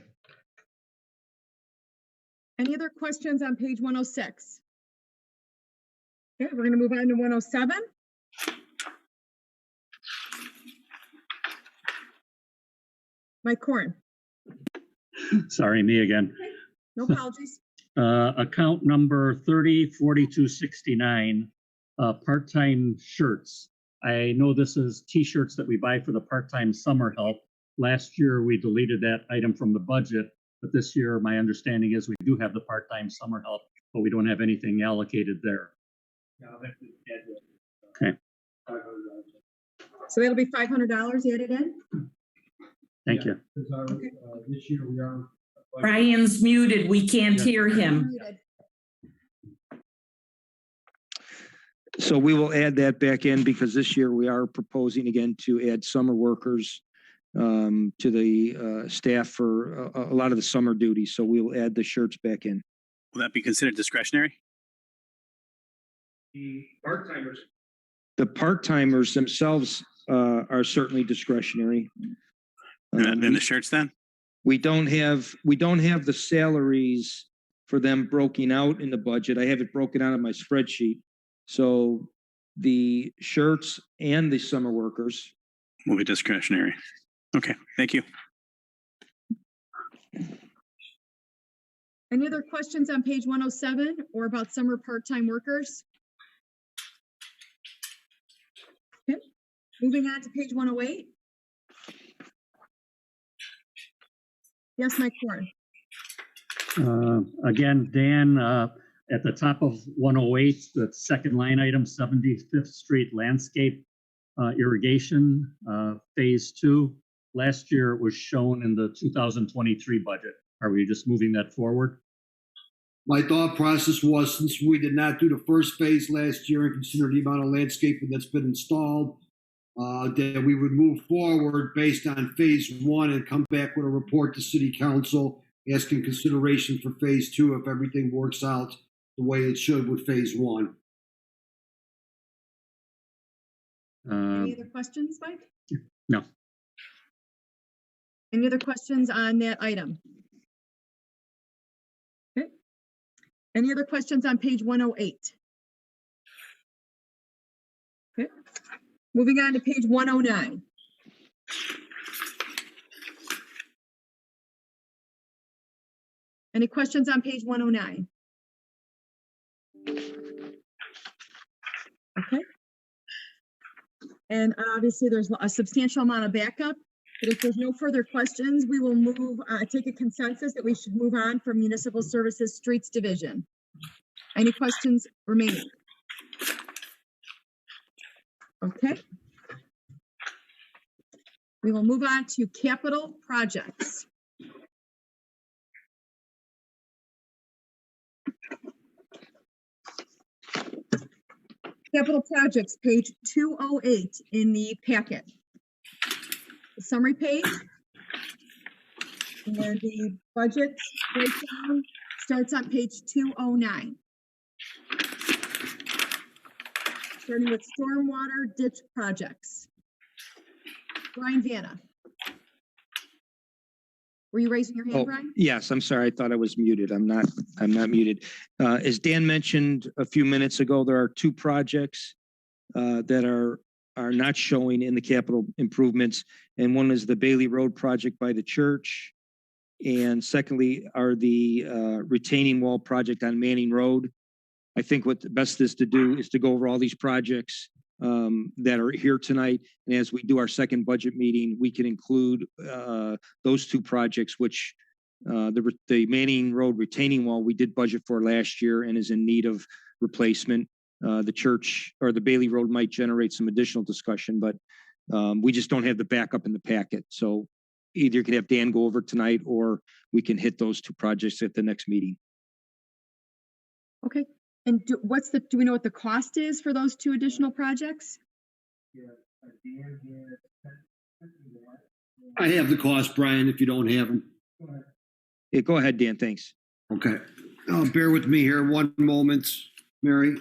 Any other questions on page 106? Okay, we're going to move on to 107. Mike Corin. Sorry, me again. Okay, no apologies. Account number 304269, part-time shirts. I know this is T-shirts that we buy for the part-time summer help. Last year, we deleted that item from the budget, but this year, my understanding is we do have the part-time summer help, but we don't have anything allocated there. Okay. So that'll be $500 added in? Thank you. Okay. This year we are. Brian's muted. We can't hear him. So we will add that back in because this year we are proposing again to add summer workers to the staff for a lot of the summer duties. So we will add the shirts back in. Will that be considered discretionary? The part-timers. The part-timers themselves are certainly discretionary. And the shirts then? We don't have the salaries for them broken out in the budget. I have it broken out on my spreadsheet. So the shirts and the summer workers will be discretionary. Okay, thank you. Any other questions on page 107 or about summer part-time workers? Okay, moving on to page 108. Yes, Mike Corin. Again, Dan, at the top of 108, the second line item, 75th Street landscape irrigation, phase 2. Last year it was shown in the 2023 budget. Are we just moving that forward? My thought process was, since we did not do the first phase last year and consider the amount of landscaping that's been installed, that we would move forward based on phase 1 and come back with a report to City Council asking consideration for phase 2 if everything works out the way it should with phase 1. Any other questions, Mike? No. Any other questions on that item? Okay. Any other questions on page 108? Okay. Moving on to page 109. Any questions on page 109? Okay. And obviously there's a substantial amount of backup, but if there's no further questions, we will move, take a consensus that we should move on from Municipal Services Streets Division. Any questions remaining? Okay. We will move on to capital projects. Capital projects, page 208 in the packet. The summary page and the budget breakdown starts on page 209. Starting with stormwater ditch projects. Brian Vanna. Were you raising your hand, Brian? Yes, I'm sorry. I thought I was muted. I'm not muted. As Dan mentioned a few minutes ago, there are two projects that are not showing in the capital improvements. And one is the Bailey Road project by the church. And secondly are the retaining wall project on Manning Road. I think what the best is to do is to go over all these projects that are here tonight. And as we do our second budget meeting, we can include those two projects, which the Manning Road retaining wall we did budget for last year and is in need of replacement. The church or the Bailey Road might generate some additional discussion, but we just don't have the backup in the packet. So either you can have Dan go over tonight or we can hit those two projects at the next meeting. Okay. And do we know what the cost is for those two additional projects? I have the cost, Brian, if you don't have them. Yeah, go ahead, Dan. Thanks. Okay. Bear with me here one moment, Mary.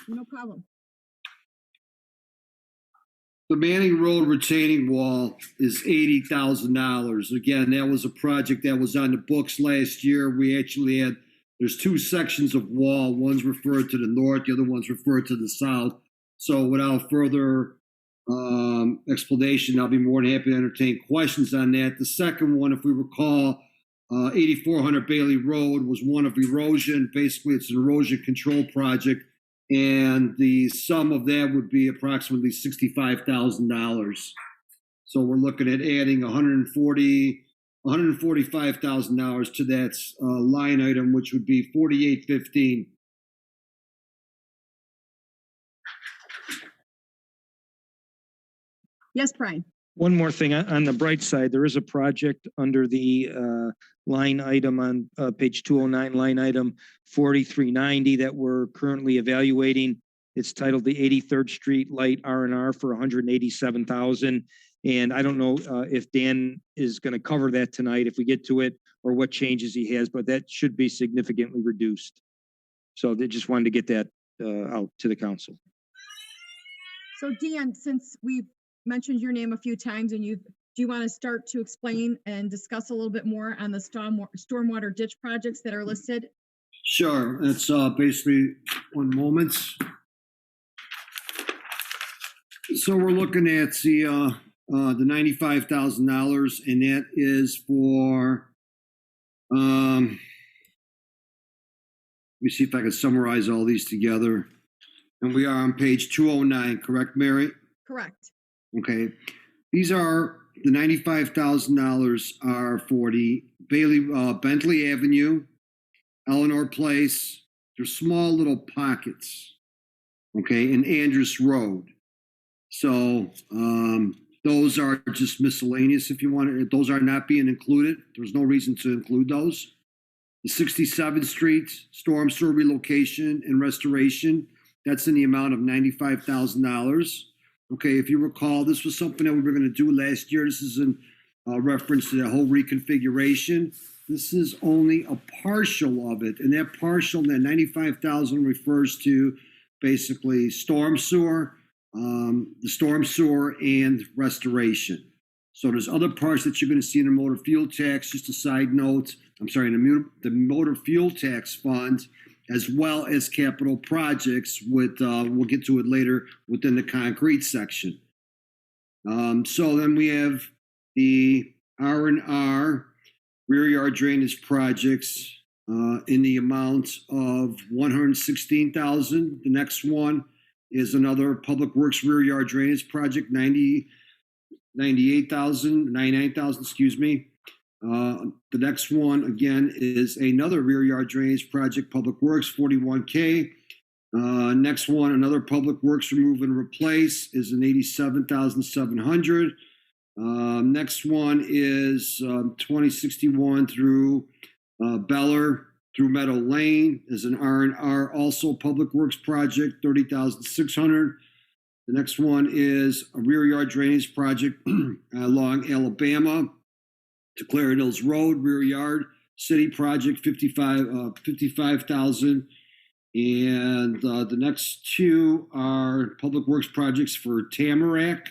No problem. The Manning Road retaining wall is $80,000. Again, that was a project that was on the books last year. We actually had, there's two sections of wall. One's referred to the north, the other one's referred to the south. So without further explanation, I'll be more than happy to entertain questions on that. The second one, if we recall, 8400 Bailey Road was one of erosion. Basically, it's an erosion control project. And the sum of that would be approximately $65,000. So we're looking at adding $145,000 to that line item, which would be $4815. Yes, Brian. One more thing on the bright side, there is a project under the line item on page 209, line item 4390 that we're currently evaluating. It's titled the 83rd Street Light R&R for $187,000. And I don't know if Dan is going to cover that tonight if we get to it or what changes he has, but that should be significantly reduced. So they just wanted to get that out to the council. So Dan, since we've mentioned your name a few times and do you want to start to explain and discuss a little bit more on the stormwater ditch projects that are listed? Sure. It's basically one moment. So we're looking at the $95,000, and that is for, let me see if I can summarize all these together. And we are on page 209, correct, Mary? Correct. Okay. These are, the $95,000 are for the Bentley Avenue, Eleanor Place. They're small little pockets, okay, in Andrews Road. So those are just miscellaneous if you want it. Those are not being included. There's no reason to include those. The 67th Street storm sewer relocation and restoration, that's in the amount of $95,000. Okay, if you recall, this was something that we were going to do last year. This is in reference to the whole reconfiguration. This is only a partial of it, and that partial, that $95,000 refers to basically storm sewer. the storm sewer and restoration. So there's other parts that you're going to see in the motor fuel tax. Just a side note, I'm sorry, the motor fuel tax fund, as well as capital projects. With we'll get to it later within the concrete section. So then we have the R&R rear yard drainage projects in the amount of $116,000. The next one is another public works rear yard drainage project, $99,000, excuse me. The next one again is another rear yard drainage project, public works, $41K. Next one, another public works remove and replace, is an $87,700. Next one is 2061 through Beller through Meadow Lane, is an R&R, also public works project, $30,600. The next one is a rear yard drainage project along Alabama to Claret Hills Road, rear yard city project, $55,000. And the next two are public works projects for Tamarack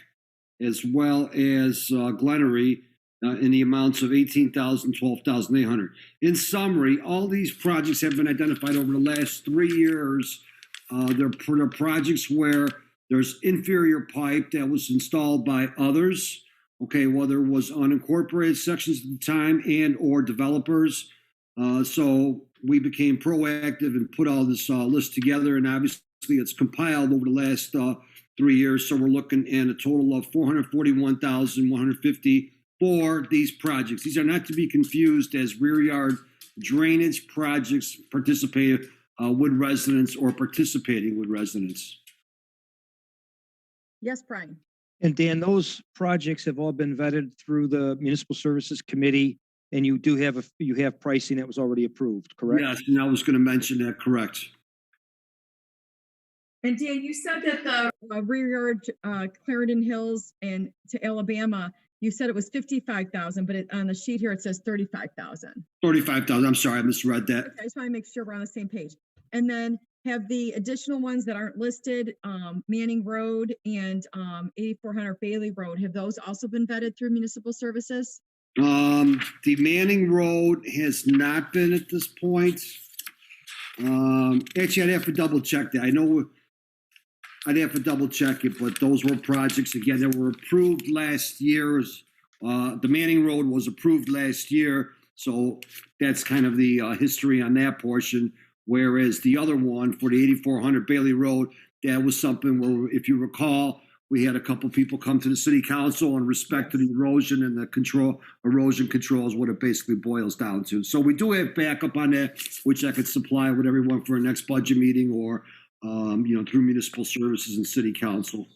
as well as Glennery in the amounts of $18,000, $12,800. In summary, all these projects have been identified over the last 3 years. They're projects where there's inferior pipe that was installed by others, okay, whether it was unincorporated sections at the time and or developers. So we became proactive and put all this list together, and obviously it's compiled over the last 3 years. So we're looking at a total of $441,150 for these projects. These are not to be confused as rear yard drainage projects participating with residents or participating with residents. Yes, Brian. And Dan, those projects have all been vetted through the Municipal Services Committee, and you do have you have pricing that was already approved, correct? Yes, and I was going to mention that, correct. And Dan, you said that the rear yard Clarendon Hills and to Alabama, you said it was 55,000, but on the sheet here it says 35,000. 35,000. I'm sorry, I misread that. Okay, I just want to make sure we're on the same page. And then have the additional ones that aren't listed, Manning Road and 8400 Bailey Road, have those also been vetted through Municipal Services? The Manning Road has not been at this point. Actually, I'd have to double check that. I know I'd have to double check it, but those were projects again that were approved last year. The Manning Road was approved last year, so that's kind of the history on that portion. Whereas the other one for the 8400 Bailey Road, that was something where, if you recall, we had a couple people come to the city council in respect to the erosion and the erosion control is what it basically boils down to. So we do have backup on that, which I could supply with everyone for a next budget meeting or, through Municipal Services and City Council.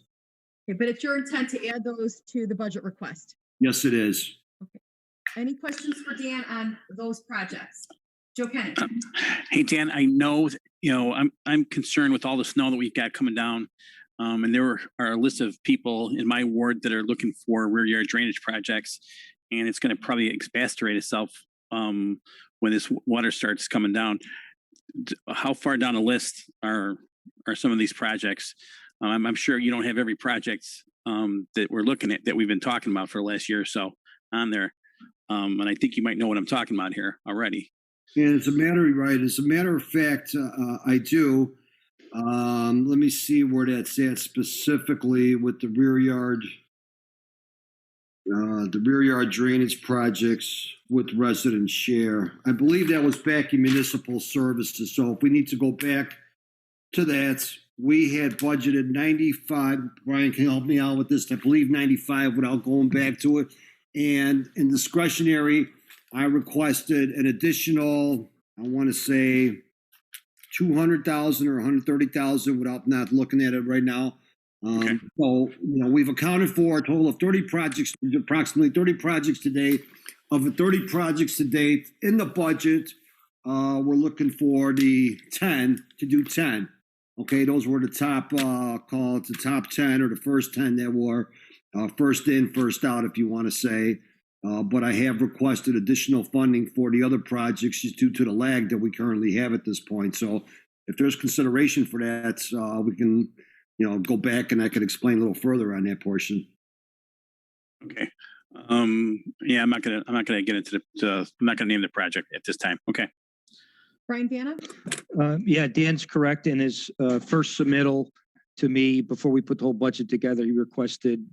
Okay, but it's your intent to add those to the budget request? Yes, it is. Okay. Any questions for Dan on those projects? Joe Kennedy. Hey, Dan, I know, I'm concerned with all the snow that we've got coming down. And there are a list of people in my ward that are looking for rear yard drainage projects, and it's going to probably exacerbate itself when this water starts coming down. How far down the list are some of these projects? I'm sure you don't have every project that we're looking at that we've been talking about for the last year or so on there, and I think you might know what I'm talking about here already. And as a matter of fact, I do. Let me see where that's at specifically with the rear yard drainage projects with resident share. I believe that was back in Municipal Services. So if we need to go back to that, we had budgeted 95. Brian can help me out with this. I believe 95 without going back to it. And in discretionary, I requested an additional, I want to say, 200,000 or 130,000 without not looking at it right now. Okay. So, we've accounted for a total of 30 projects, approximately 30 projects today. Of the 30 projects to date in the budget, we're looking for the 10 to do 10. Okay, those were the top, call it the top 10 or the first 10 that were first in, first out, if you want to say. But I have requested additional funding for the other projects just due to the lag that we currently have at this point. So if there's consideration for that, we can go back and I could explain a little further on that portion. Okay. Yeah, I'm not gonna get into I'm not gonna name the project at this time. Okay. Brian Vanna? Yeah, Dan's correct. In his first submittal to me, before we put the whole budget together, he requested,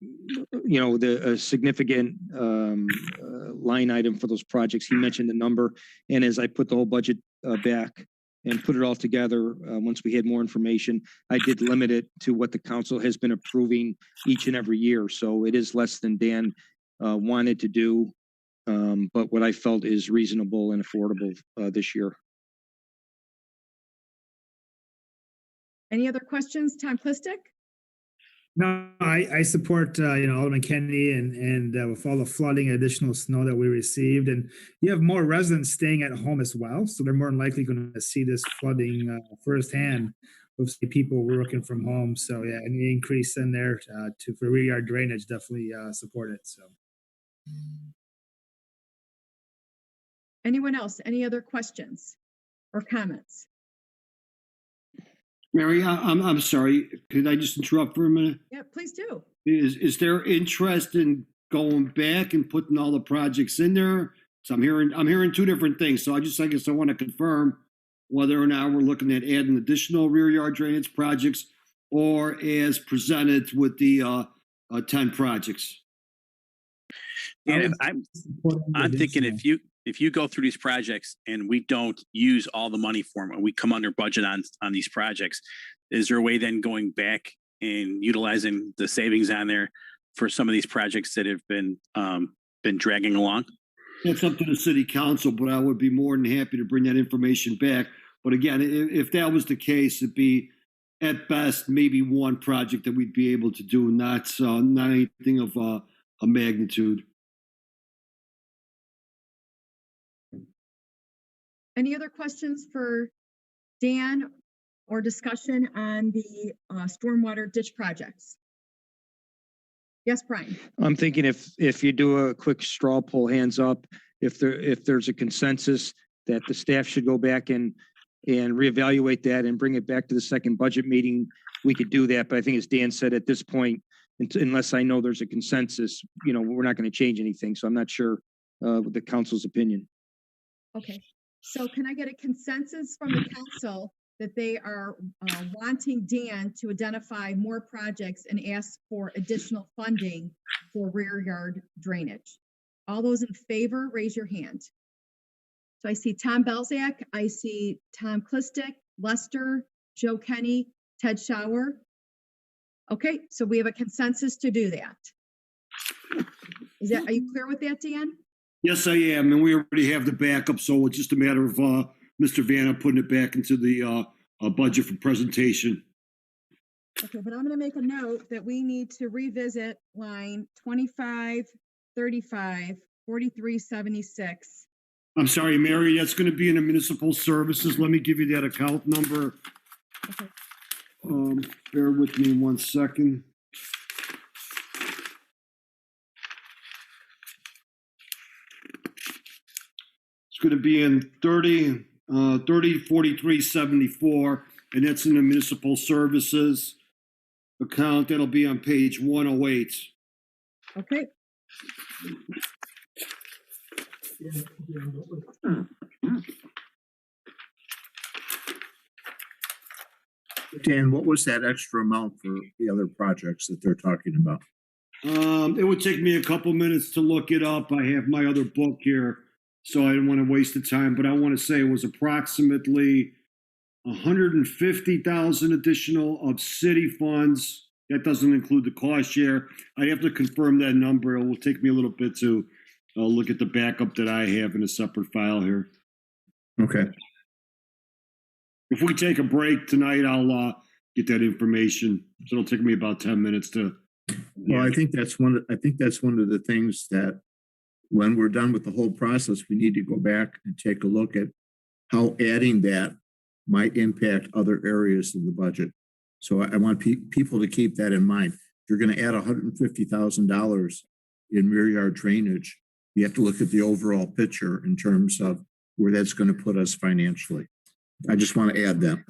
the significant line item for those projects. He mentioned the number. And as I put the whole budget back and put it all together, once we had more information, I did limit it to what the council has been approving each and every year. So it is less than Dan wanted to do, but what I felt is reasonable and affordable this year. Any other questions? Tom Klistic? No, I support Alderman Kennedy and with all the flooding, additional snow that we received, and you have more residents staying at home as well, so they're more than likely going to see this flooding firsthand with people working from home. So yeah, any increase in there for rear yard drainage, definitely support it. So. Anyone else? Any other questions or comments? Mary, I'm sorry. Could I just interrupt for a minute? Yeah, please do. Is there interest in going back and putting all the projects in there? So I'm hearing two different things. So I guess I want to confirm whether or not we're looking at adding additional rear yard drainage projects or as presented with the 10 projects. And I'm thinking if you go through these projects and we don't use all the money for them and we come under budget on these projects, is there a way then going back and utilizing the savings on there for some of these projects that have been dragging along? That's up to the city council, but I would be more than happy to bring that information back. But again, if that was the case, it'd be at best maybe one project that we'd be able to do, not anything of a magnitude. Any other questions for Dan or discussion on the stormwater ditch projects? Yes, Brian. I'm thinking if you do a quick straw poll, hands up, if there's a consensus that the staff should go back and reevaluate that and bring it back to the second budget meeting, we could do that. But I think as Dan said, at this point, unless I know there's a consensus, we're not going to change anything. So I'm not sure with the council's opinion. Okay. So can I get a consensus from the council that they are wanting Dan to identify more projects and ask for additional funding for rear yard drainage? All those in favor, raise your hand. So I see Tom Belzak, I see Tom Klistic, Lester, Joe Kenny, Ted Schauer. Okay, so we have a consensus to do that. Are you clear with that, Dan? Yes, I am, and we already have the backup, so it's just a matter of Mr. Vanna putting it back into the budget for presentation. Okay, but I'm going to make a note that we need to revisit line 2535 4376. I'm sorry, Mary, that's going to be in the municipal services. Let me give you that account number. Okay. Bear with me 1 second. It's going to be in 304374, and that's in the municipal services account. That'll be on page 108. Okay. Dan, what was that extra amount for the other projects that they're talking about? It would take me a couple minutes to look it up. I have my other book here, so I didn't want to waste the time, but I want to say it was approximately 150,000 additional of city funds. That doesn't include the cost share. I have to confirm that number. It will take me a little bit to look at the backup that I have in a separate file here. Okay. If we take a break tonight, I'll get that information. So it'll take me about 10 minutes to. Well, I think that's one of the things that when we're done with the whole process, we need to go back and take a look at how adding that might impact other areas of the budget. So I want people to keep that in mind. If you're going to add $150,000 in rear yard drainage, you have to look at the overall picture in terms of where that's going to put us financially. I just want to add that.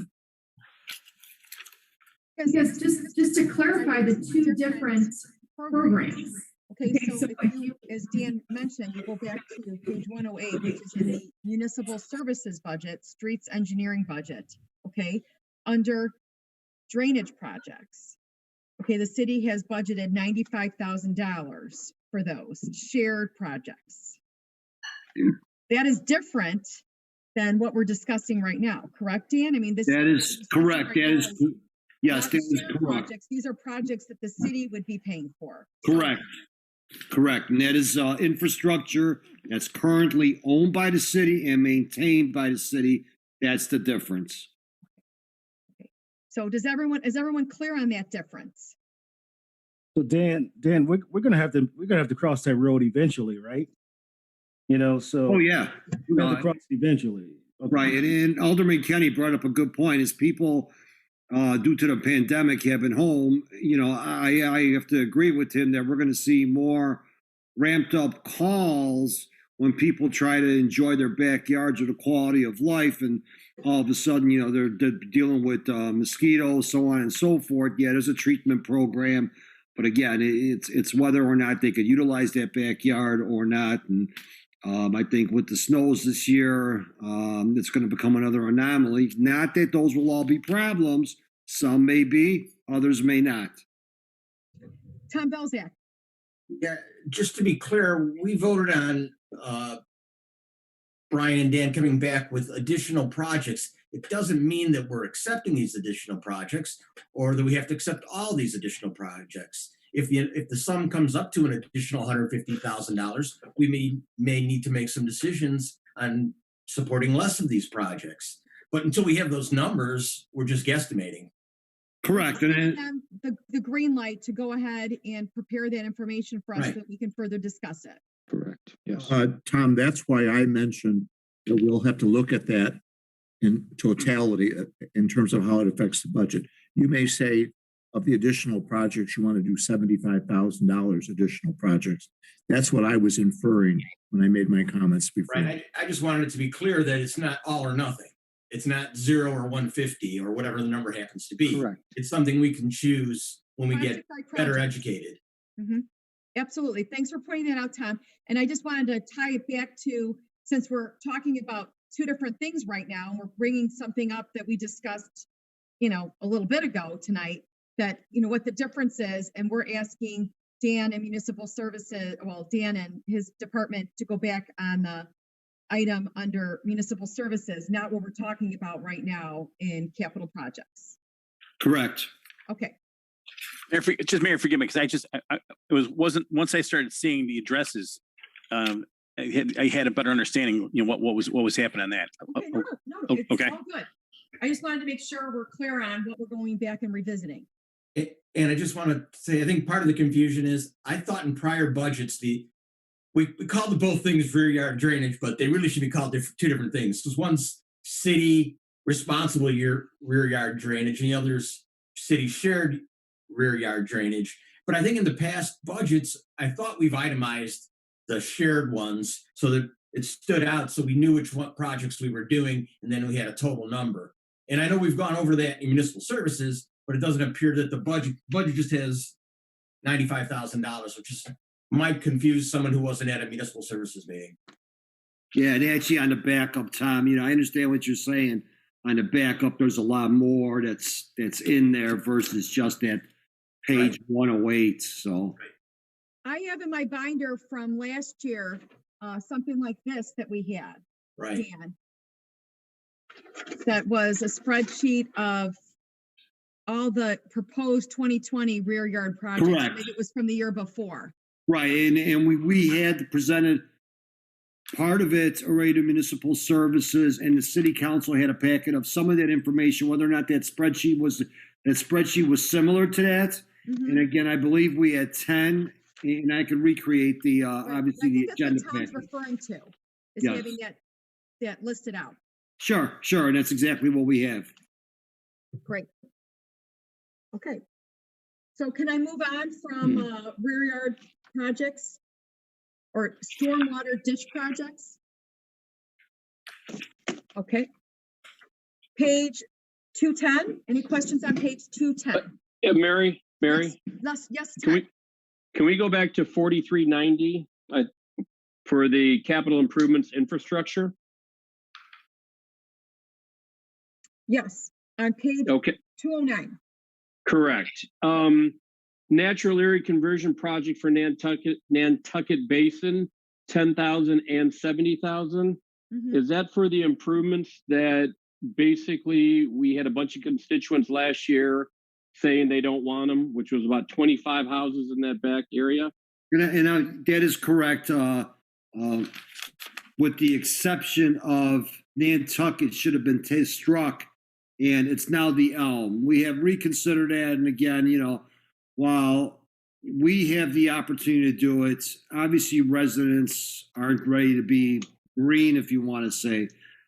Because just to clarify the two different programs. Okay, so if you, as Dan mentioned, you go back to page 108, which is in the municipal services budget, streets engineering budget, okay? Under drainage projects. Okay, the city has budgeted $95,000 for those shared projects. That is different than what we're discussing right now, correct, Dan? I mean, this. That is correct. That is, yes, not that is shared correct. projects. These are projects that the city would be paying for. Correct. Correct. And that is infrastructure that's currently owned by the city and maintained by the city. That's the difference. So is everyone clear on that difference? So Dan, we're gonna have to cross that road eventually, right? You know, so Oh yeah. we're gonna have to cross it eventually. Okay. Right. And Alderman Kenny brought up a good point is people, due to the pandemic, have been home. You know, I have to agree with him that we're going to see more ramped up calls when people try to enjoy their backyards or the quality of life. And all of a sudden, you know, they're dealing with mosquitoes, so on and so forth. Yeah, there's a treatment program. But again, it's whether or not they could utilize that backyard or not. And I think with the snows this year, it's going to become another anomaly. Not that those will all be problems. Some may be, others may not. Tom Belzak. Yeah, just to be clear, we voted on Brian and Dan coming back with additional projects. It doesn't mean that we're accepting these additional projects or that we have to accept all these additional projects. If the sum comes up to an additional $150,000, we may need to make some decisions on supporting less of these projects. But until we have those numbers, we're just guesstimating. Correct. And the green light to go ahead and prepare that information for us Right. so that we can further discuss it. Correct. Yes. Tom, that's why I mentioned that we'll have to look at that in totality in terms of how it affects the budget. You may say of the additional projects, you want to do $75,000 additional projects. That's what I was inferring when I made my comments before. Right. I just wanted it to be clear that it's not all or nothing. It's not 0 or 150 or whatever the number happens to be. Correct. It's something we can choose when we get Project by better project. educated. Mhm. Absolutely. Thanks for pointing that out, Tom. And I just wanted to tie it back to, since we're talking about two different things right now, and we're bringing something up that we discussed, you know, a little bit ago tonight, that, you know, what the difference is. And we're asking Dan and Municipal Services, well, Dan and his department to go back on the item under Municipal Services, not what we're talking about right now in capital projects. correct. Okay. Mayor, forgive me, because wasn't once I started seeing the addresses, I had a better understanding, you know, what was happening on that. Okay, no, it's okay. all good. I just wanted to make sure we're clear on what we're going back and revisiting. And I just want to say, I think part of the confusion is I thought in prior budgets, we called the both things rear yard drainage, but they really should be called two different things. Because one's city responsible rear yard drainage, and the other's city shared rear yard drainage. But I think in the past budgets, I thought we've itemized the shared ones so that it stood out, so we knew which projects we were doing, and then we had a total number. And I know we've gone over that in municipal services, but it doesn't appear that the budget just has $95,000, which might confuse someone who wasn't at a municipal services meeting. Yeah, and actually on the backup, Tom, you know, I understand what you're saying. On the backup, there's a lot more that's in there versus just that page 108. So I have in my binder from last year, something like this that we had. Right. Dan. That was a spreadsheet of all the proposed 2020 rear yard projects. Correct. Maybe it was from the year before. right, and we had presented part of it already to municipal services, and the city council had a packet of some of that information, whether or not that spreadsheet was similar to that. Mhm. And again, I believe we had 10, and I could recreate the obviously I the think that's agenda what Tom's packet. referring to, is Yes. having that listed out. Sure, and that's exactly what we have. Great. Okay. So can I move on from rear yard projects or stormwater ditch projects? Okay. Page 210, any questions on page 210? Yeah, Mary, Yes, can we go back to 4390 for the capital improvements infrastructure? Yes, on page Okay, 209. correct. Natural area conversion project for Nantucket Basin, 10,000 and 70,000. Is that for the improvements that basically we had a bunch of constituents last year saying they don't want them, which was about 25 houses in that back area? And that is correct. With the exception of Nantucket should have been struck, and it's now the Elm. We have reconsidered that, and again, while we have the opportunity to do it, obviously residents aren't ready to be green, if you want to say.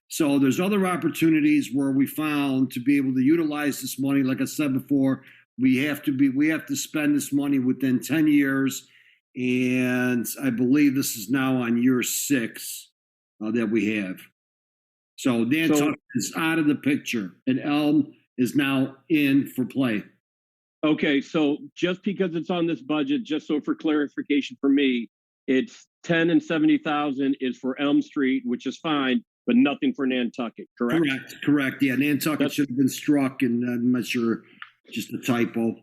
So there's other opportunities where we found to be able to utilize this money. Like I said before, we have to spend this money within 10 years. And I believe this is now on year 6 that we have. So Nantucket is out of the picture, and Elm is now in for play. Okay, so just because it's on this budget, just so for clarification for me, it's 10 and 70,000 is for Elm Street, which is fine, but nothing for Nantucket, correct? Correct. Yeah, Nantucket should have been struck, and I'm not sure, just a typo.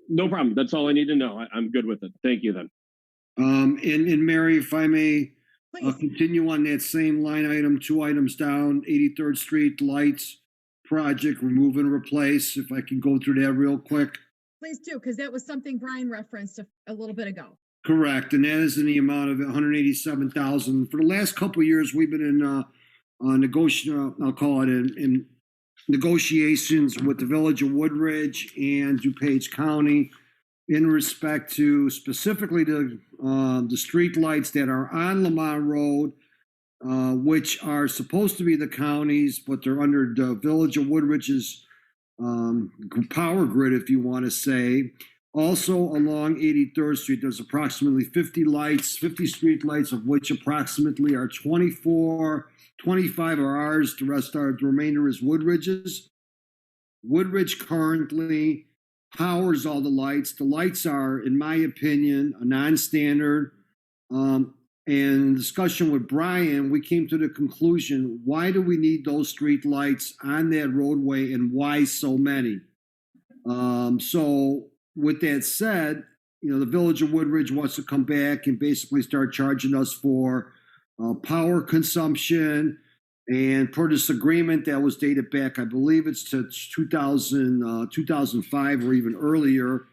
No problem. That's all I need to know. I'm good with it. Thank you then. And Mary, if I may continue on that same line item, 2 items down, 83rd Street lights project, remove and replace. If I can go through that real quick. Please do, because that was something Brian referenced a little bit ago. Correct, and that is in the amount of $187,000. For the last couple of years, we've been in negotiations with the Village of Woodridge and DuPage County in respect to specifically the street lights that are on Lamont Road, which are supposed to be the county's, but they're under the Village of Woodridge's power grid, if you want to say. Also along 83rd Street, there's approximately 50 street lights, of which approximately are 25 are ours. The remainder is Woodridge's. Woodridge currently powers all the lights. The lights are, in my opinion, a non-standard. And in discussion with Brian, we came to the conclusion, why do we need those street lights on that roadway, and why so many? So with that said, the Village of Woodridge wants to come back and basically start charging us for power consumption. And per this agreement that was dated back, I believe it's to 2005 or even earlier,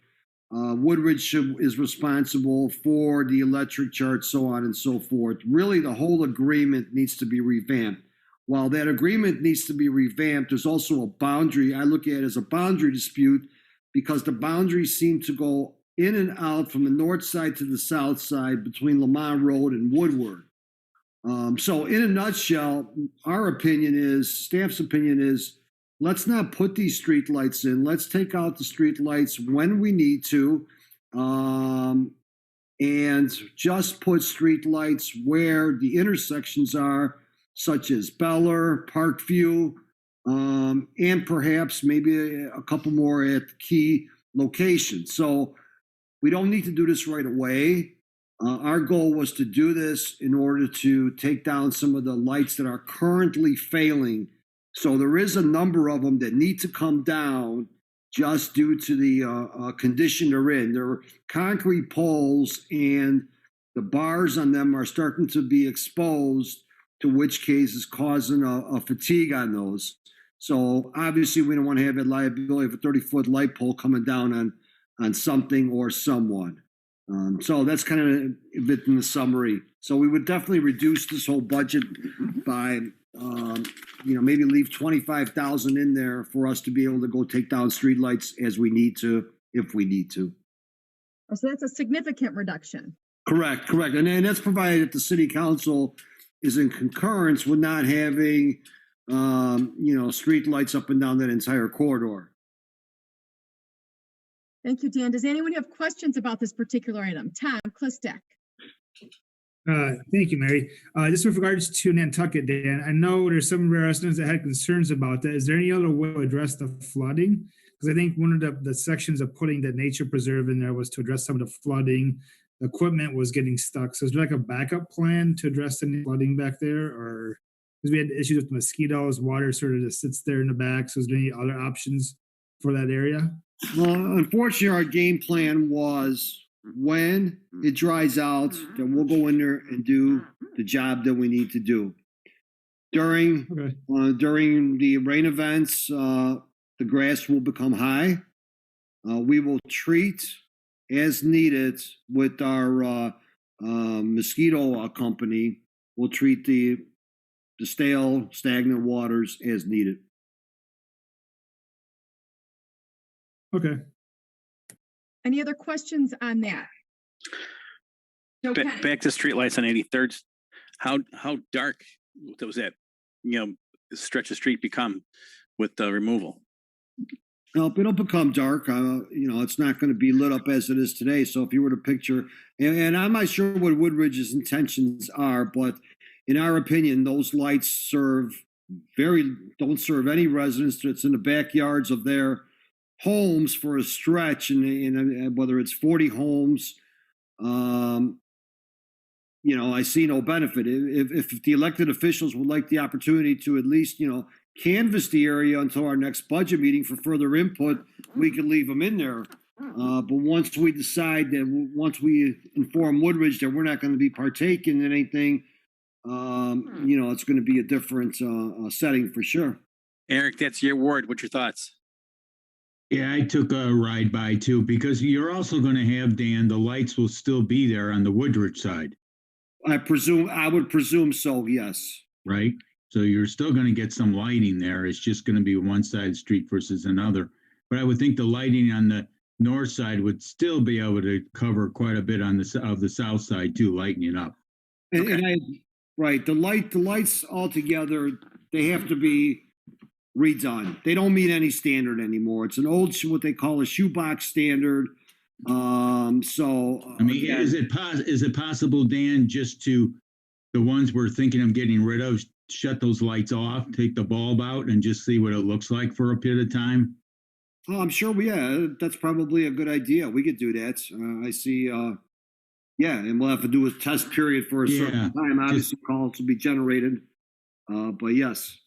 Woodridge is responsible for the electric charge, so on and so forth. Really, the whole agreement needs to be revamped. While that agreement needs to be revamped, there's also a boundary. I look at it as a boundary dispute because the boundaries seem to go in and out from the north side to the south side between Lamont Road and Woodward. So in a nutshell, our opinion is, staff's opinion is, let's not put these street lights in. Let's take out the street lights when we need to, and just put street lights where the intersections are, such as Beller, Parkview, and perhaps maybe a couple more at key locations. So we don't need to do this right away. Our goal was to do this in order to take down some of the lights that are currently failing. So there is a number of them that need to come down just due to the condition they're in. They're concrete poles, and the bars on them are starting to be exposed, to which case is causing a fatigue on those. So obviously we don't want to have a liability of a 30-foot light pole coming down on something or someone. So that's kind of a bit in the summary. So we would definitely reduce this whole budget by, maybe leave 25,000 in there for us to be able to go take down streetlights as we need to, if we need to. So that's a significant reduction. Correct. And that's provided that the city council is in concurrence with not having, street lights up and down that entire corridor. Thank you, Dan. Does anyone have questions about this particular item? Tom Klistek. Thank you, Mary. Just with regards to Nantucket, Dan, I know there's some residents that had concerns about that. Is there any other way to address the flooding? Because I think one of the sections of putting the nature preserve in there was to address some of the flooding. The equipment was getting stuck. So is there like a backup plan to address any flooding back there? Or because we had issues with mosquitoes, water sort of just sits there in the back. So is there any other options for that area? Unfortunately, our game plan was when it dries out, then we'll go in there and do the job that we need to do. During the rain events, the grass will become high. We will treat as needed with our mosquito company. We'll treat the stale, stagnant waters as needed. Okay. Any other questions on that? Back to streetlights on 83rd. How dark was that, stretch of street become with the removal? No, it'll become dark. It's not going to be lit up as it is today. So if you were to picture, and I'm not sure what Woodridge's intentions are, but in our opinion, those lights don't serve any residents that's in the backyards of their homes for a stretch, and whether it's 40 homes, I see no benefit. If the elected officials would like the opportunity to at least, canvass the area until our next budget meeting for further input, we could leave them in there. But once we decide once we inform Woodridge that we're not going to be partaking in anything, it's going to be a different setting for sure. Eric, that's your ward. What's your thoughts? Yeah, I took a ride by too, because you're also going to have, Dan, the lights will still be there on the Woodridge side. I would presume so, yes. Right? So you're still going to get some lighting there. It's just going to be one side of the street versus another. But I would think the lighting on the north side would still be able to cover quite a bit of the south side too, lighting it up. Right. The lights altogether, they have to be redone. They don't meet any standard anymore. It's an old, what they call a shoebox standard. Is it possible, Dan, just to the ones we're thinking of getting rid of, shut those lights off, take the bulb out, and just see what it looks like for a period of time? Oh, I'm sure that's probably a good idea. We could do that. I see. And we'll have to do a test period for a certain time. Obviously, calls will be generated. But yes.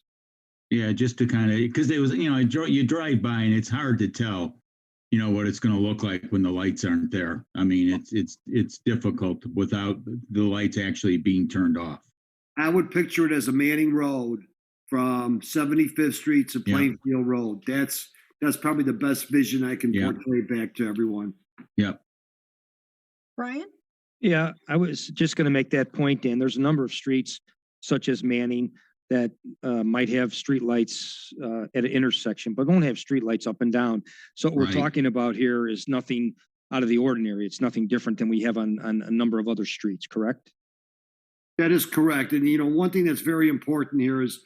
Yeah, just to kind of, because there was, you drive by and it's hard to tell, what it's going to look like when the lights aren't there. I mean, it's difficult without the lights actually being turned off. I would picture it as a Manning Road from 75th Street to Plainfield Road. That's probably the best vision I can portray back to everyone. Yep. Brian? Yeah, I was just going to make that point, Dan. There's a number of streets, such as Manning, that might have streetlights at an intersection, but won't have streetlights up and down. So what we're talking about here is nothing out of the ordinary. It's nothing different than we have on a number of other streets, correct? That is correct. And, one thing that's very important here is,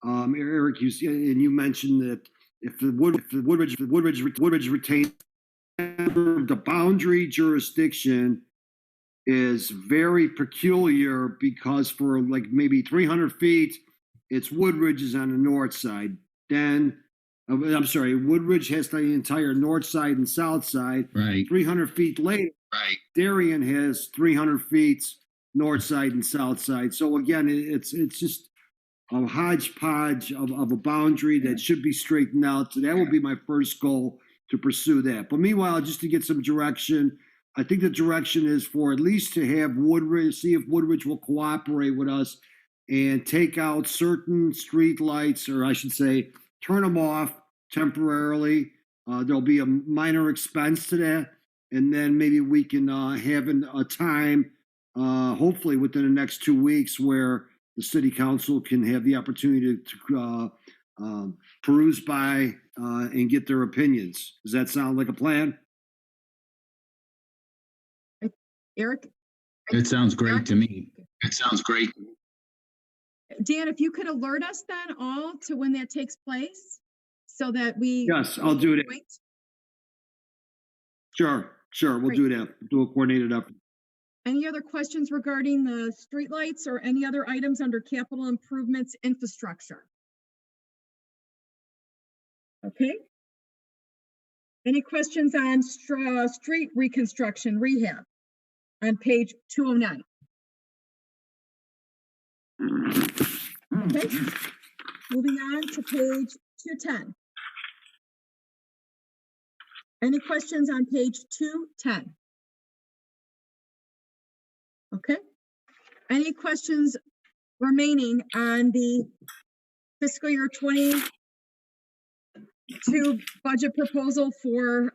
Eric, you mentioned that if the Woodridge retains the boundary jurisdiction is very peculiar, because for like maybe 300 feet, it's Woodridge is on the north side. Then, Woodridge has the entire north side and south side. Right. 300 feet later, Darien has 300 feet north side and south side. So again, it's just a hodgepodge of a boundary that should be straightened out. So that would be my first goal, to pursue that. But meanwhile, just to get some direction, I think the direction is for at least to have Woodridge, see if Woodridge will cooperate with us and take out certain street lights, or I should say, turn them off temporarily. There'll be a minor expense to that. And then maybe we can have a time, hopefully within the next 2 weeks, where the city council can have the opportunity to peruse by and get their opinions. Does that sound like a plan? Eric? That sounds great to me. That sounds great. Dan, if you could alert us then all to when that takes place, so that we... Yes, I'll do that. Sure. We'll do that. Do a coordinated effort. Any other questions regarding the streetlights or any other items under capital improvements infrastructure? Okay. Any questions on street reconstruction rehab on page 209? Okay. Moving on to page 210. Any questions on page 210? Okay. Any questions remaining on the fiscal year 22 budget proposal for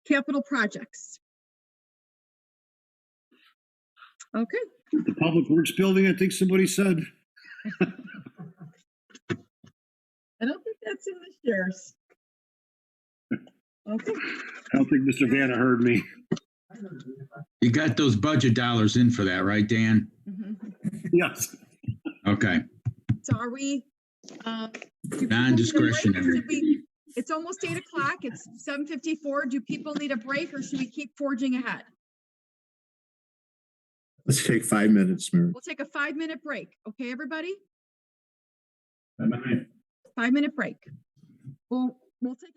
capital projects? Okay. The Public Works Building, I think somebody said. I don't think that's in the shares. Okay. I don't think Mr. Vanna heard me. You got those budget dollars in for that, right, Dan? Yes. Okay. So are we? Non-discretionary. It's almost 8 o'clock. It's 7:54. Do people need a break or should we keep forging ahead? Let's take 5 minutes, Mary. We'll take a 5-minute break. Okay, everybody? 5 minutes. 5-minute break. We'll take a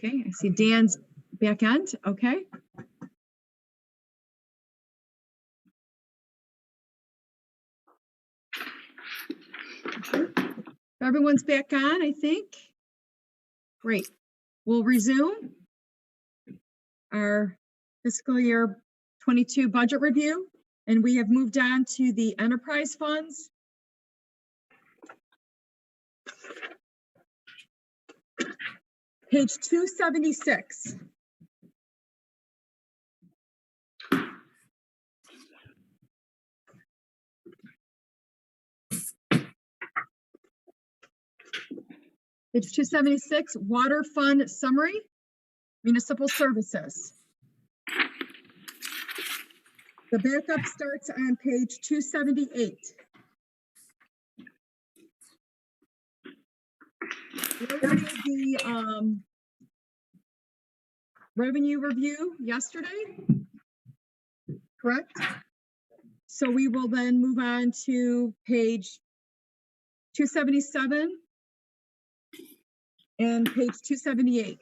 Okay, I see Dan's back end. Okay. Everyone's back on, I think. Great. We'll resume our fiscal year 22 budget review, and we have moved on to the enterprise funds. Page 276. Page 276, Water Fund Summary, Municipal Services. The backup starts on page 278. Where did the revenue review yesterday? Correct? So we will then move on to page 277 and page 278.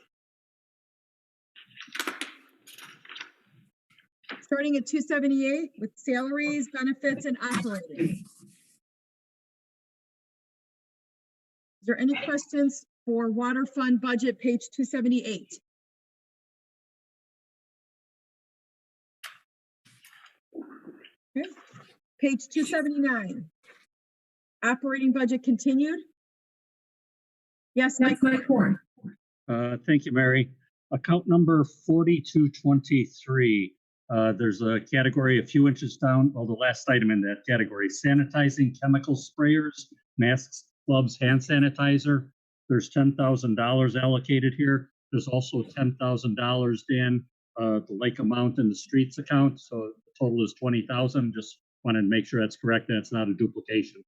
Starting at 278 with salaries, benefits, and operating. Is there any questions for water fund budget, page 278? Okay. Page 279. Operating budget continued. Yes, Mike Horn. Thank you, Mary. Account number 4223. There's a category a few inches down, well, the last item in that category, sanitizing chemical sprayers, masks, gloves, hand sanitizer. There's $10,000 allocated here. There's also $10,000, Dan, the lake amount in the streets account. So the total is 20,000. Just wanted to make sure that's correct and it's not a duplication.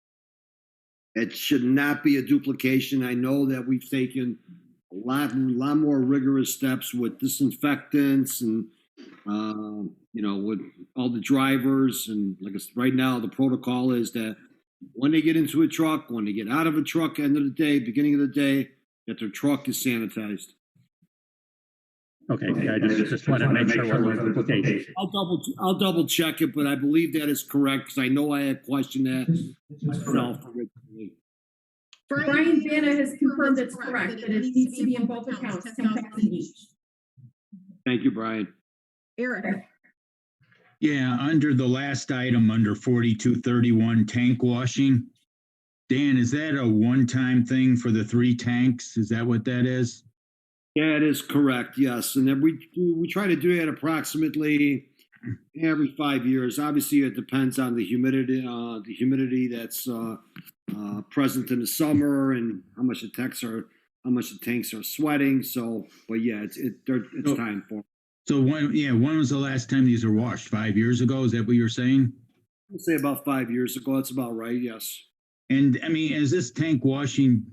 It should not be a duplication. I know that we've taken a lot more rigorous steps with disinfectants and, with all the drivers. And like I said, right now, the protocol is that when they get into a truck, when they get out of a truck, end of the day, beginning of the day, that their truck is sanitized. Okay, yeah, I just wanted to make sure it wasn't a duplication. I'll double check it, but I believe that is correct because I know I had questioned that myself originally. Brian Vanna has confirmed it's correct, that it needs to be in both accounts, 10,000 each. Thank you, Brian. Eric. Yeah, under the last item, under 4231, tank washing. Dan, is that a one-time thing for the 3 tanks? Is that what that is? Yeah, it is correct. Yes, and then we try to do that approximately every 5 years. Obviously, it depends on the humidity that's present in the summer and how much the tanks are sweating. So, but yeah, it's time for. So when was the last time these were washed? 5 years ago? Is that what you're saying? I'd say about 5 years ago. That's about right. Yes. And I mean, is this tank washing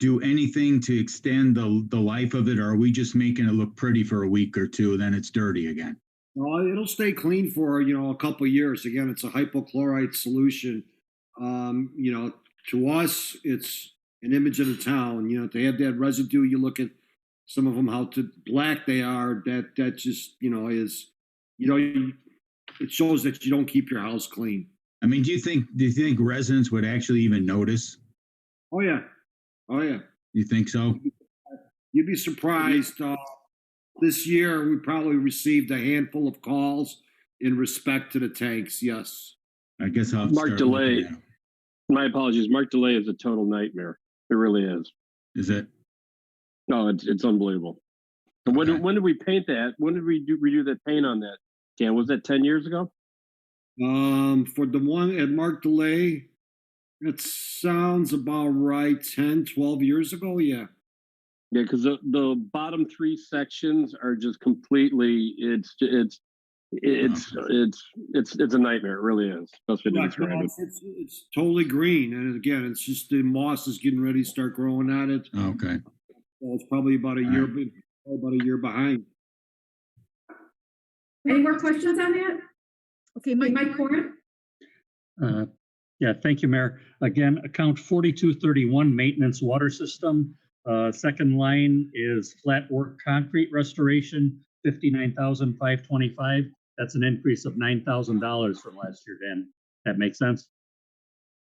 do anything to extend the life of it, or are we just making it look pretty for a week or two, then it's dirty again? No, it'll stay clean for a couple of years. Again, it's a hypochlorite solution. To us, it's an image of the town. They have that residue. You look at some of them, how black they are. That just is it shows that you don't keep your house clean. I mean, do you think residents would actually even notice? Oh yeah. You think so? You'd be surprised. This year, we probably received a handful of calls in respect to the tanks. Yes. I guess I'll Mark Delay. My apologies. Mark Delay is a total nightmare. It really is. Is it? No, it's unbelievable. And Okay. when did we paint that? When did we redo that paint on that? Dan, was that 10 years ago? For the one at Mark Delay, it sounds about right. 10, 12 years ago. Yeah. Yeah, because the bottom 3 sections are just completely. It's a nightmare. It really is. Best way to describe it. It's totally green, and again, it's just the moss is getting ready to start growing on it. Okay. So it's probably about a year behind. Any more questions on that? Okay, Mike Horn? Yeah, thank you, Mayor. Again, account 4231, maintenance water system. Second line is flat work concrete restoration, 59,525. That's an increase of $9,000 from last year, Dan. That makes sense?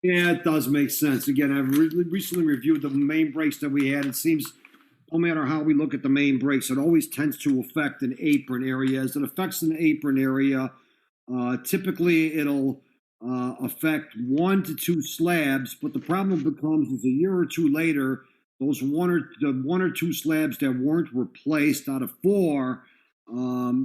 Yeah, it does make sense. Again, I've recently reviewed the main breaks that we had. It seems no matter how we look at the main breaks, it always tends to affect an apron area. As it affects an apron area, typically it'll affect 1 to 2 slabs, but the problem becomes is a year or two later, those one or two slabs that weren't replaced out of 4,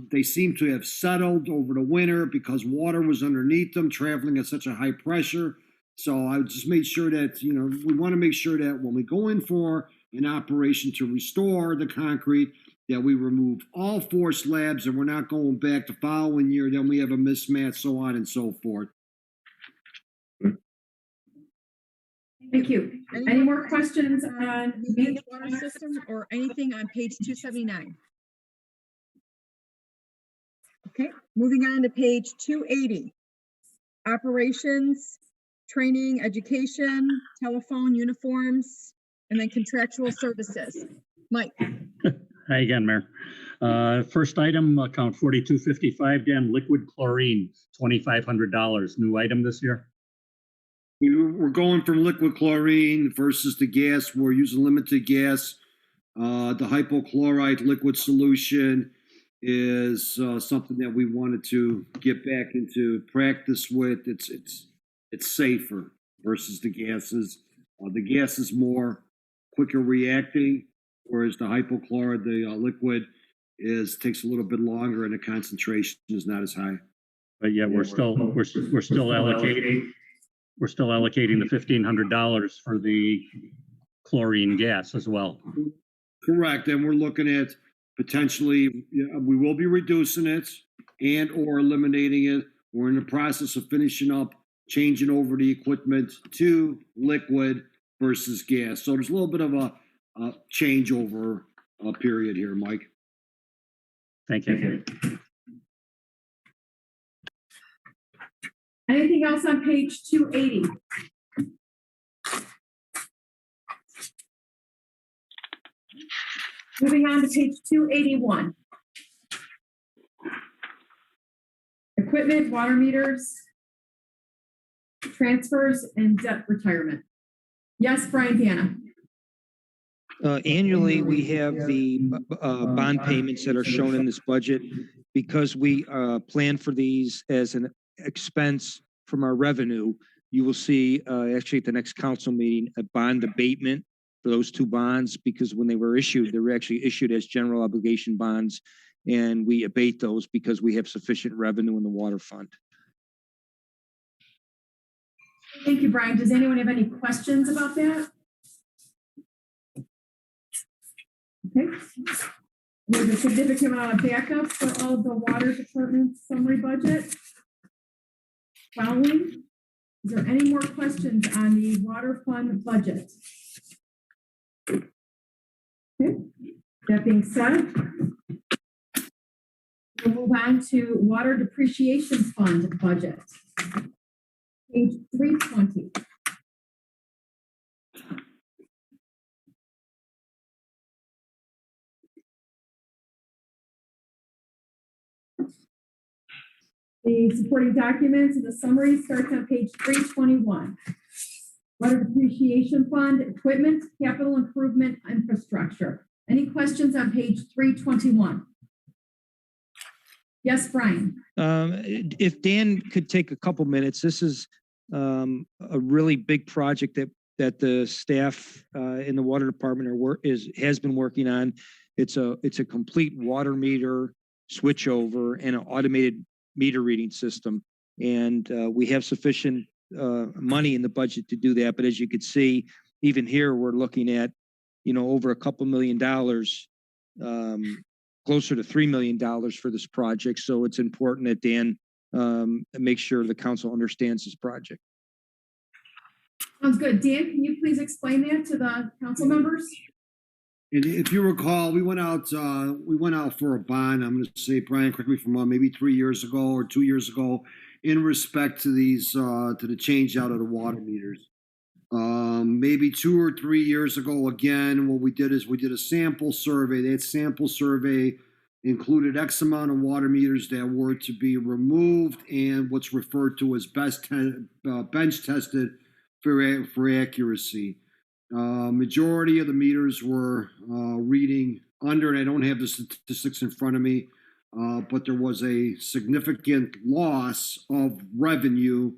they seem to have settled over the winter because water was underneath them, traveling at such a high pressure. So I just made sure that, we want to make sure that when we go in for an operation to restore the concrete, that we remove all 4 slabs and we're not going back the following year. Then we have a mismatch, so on and so forth. Thank you. Any more questions on the water system or anything on page 279? Okay, moving on to page 280. Operations, training, education, telephone, uniforms, and then contractual services. Mike. Hi again, Mayor. First item, account 4255, Dan, liquid chlorine, $2,500. New item this year? We're going from liquid chlorine versus the gas. We're using limited gas. The hypochlorite liquid solution is something that we wanted to get back into practice with. It's safer versus the gases. The gas is more quicker reacting, whereas the hypochlorite, the liquid, takes a little bit longer and the concentration is not as high. But yeah, we're still allocating the $1,500 for the chlorine gas as well. Correct, and we're looking at potentially, we will be reducing it and or eliminating it. We're in the process of finishing up, changing over the equipment to liquid versus gas. So there's a little bit of a changeover period here, Mike. Thank you. anything else on page 280? Moving on to page 281. Equipment, water meters, transfers, and debt retirement. Yes, Brian Piana. Annually, we have the bond payments that are shown in this budget because we plan for these as an expense from our revenue. You will see actually at the next council meeting a bond abatement for those 2 bonds because when they were actually issued as general obligation bonds, and we abate those because we have sufficient revenue in the water fund. Thank you, Brian. Does anyone have any questions about that? Okay. There's a significant amount of backup for all of the water department summary budget. Following, is there any more questions on the water fund budget? Okay. That being said, we'll move on to water depreciation fund budget. Page 320. The supporting documents and the summary starts on page 321. Water depreciation fund, equipment, capital improvement, infrastructure. Any questions on page 321? Yes, Brian. If Dan could take a couple minutes, this is a really big project that the staff in the water department has been working on. It's a complete water meter switchover and an automated meter reading system, and we have sufficient money in the budget to do that. But as you can see, even here we're looking at over a couple $1 million. Closer to $3 million for this project. So it's important that Dan make sure the council understands this project. Sounds good. Dan, can you please explain that to the council members? And if you recall, we went out for a bond. I'm going to say, Brian, correct me from maybe 3 years ago or 2 years ago, in respect to these to the change out of the water meters. Maybe 2 or 3 years ago, again, what we did is we did a sample survey. That sample survey included X amount of water meters that were to be removed and what's referred to as bench tested for accuracy. Majority of the meters were reading under, and I don't have the statistics in front of me, but there was a significant loss of revenue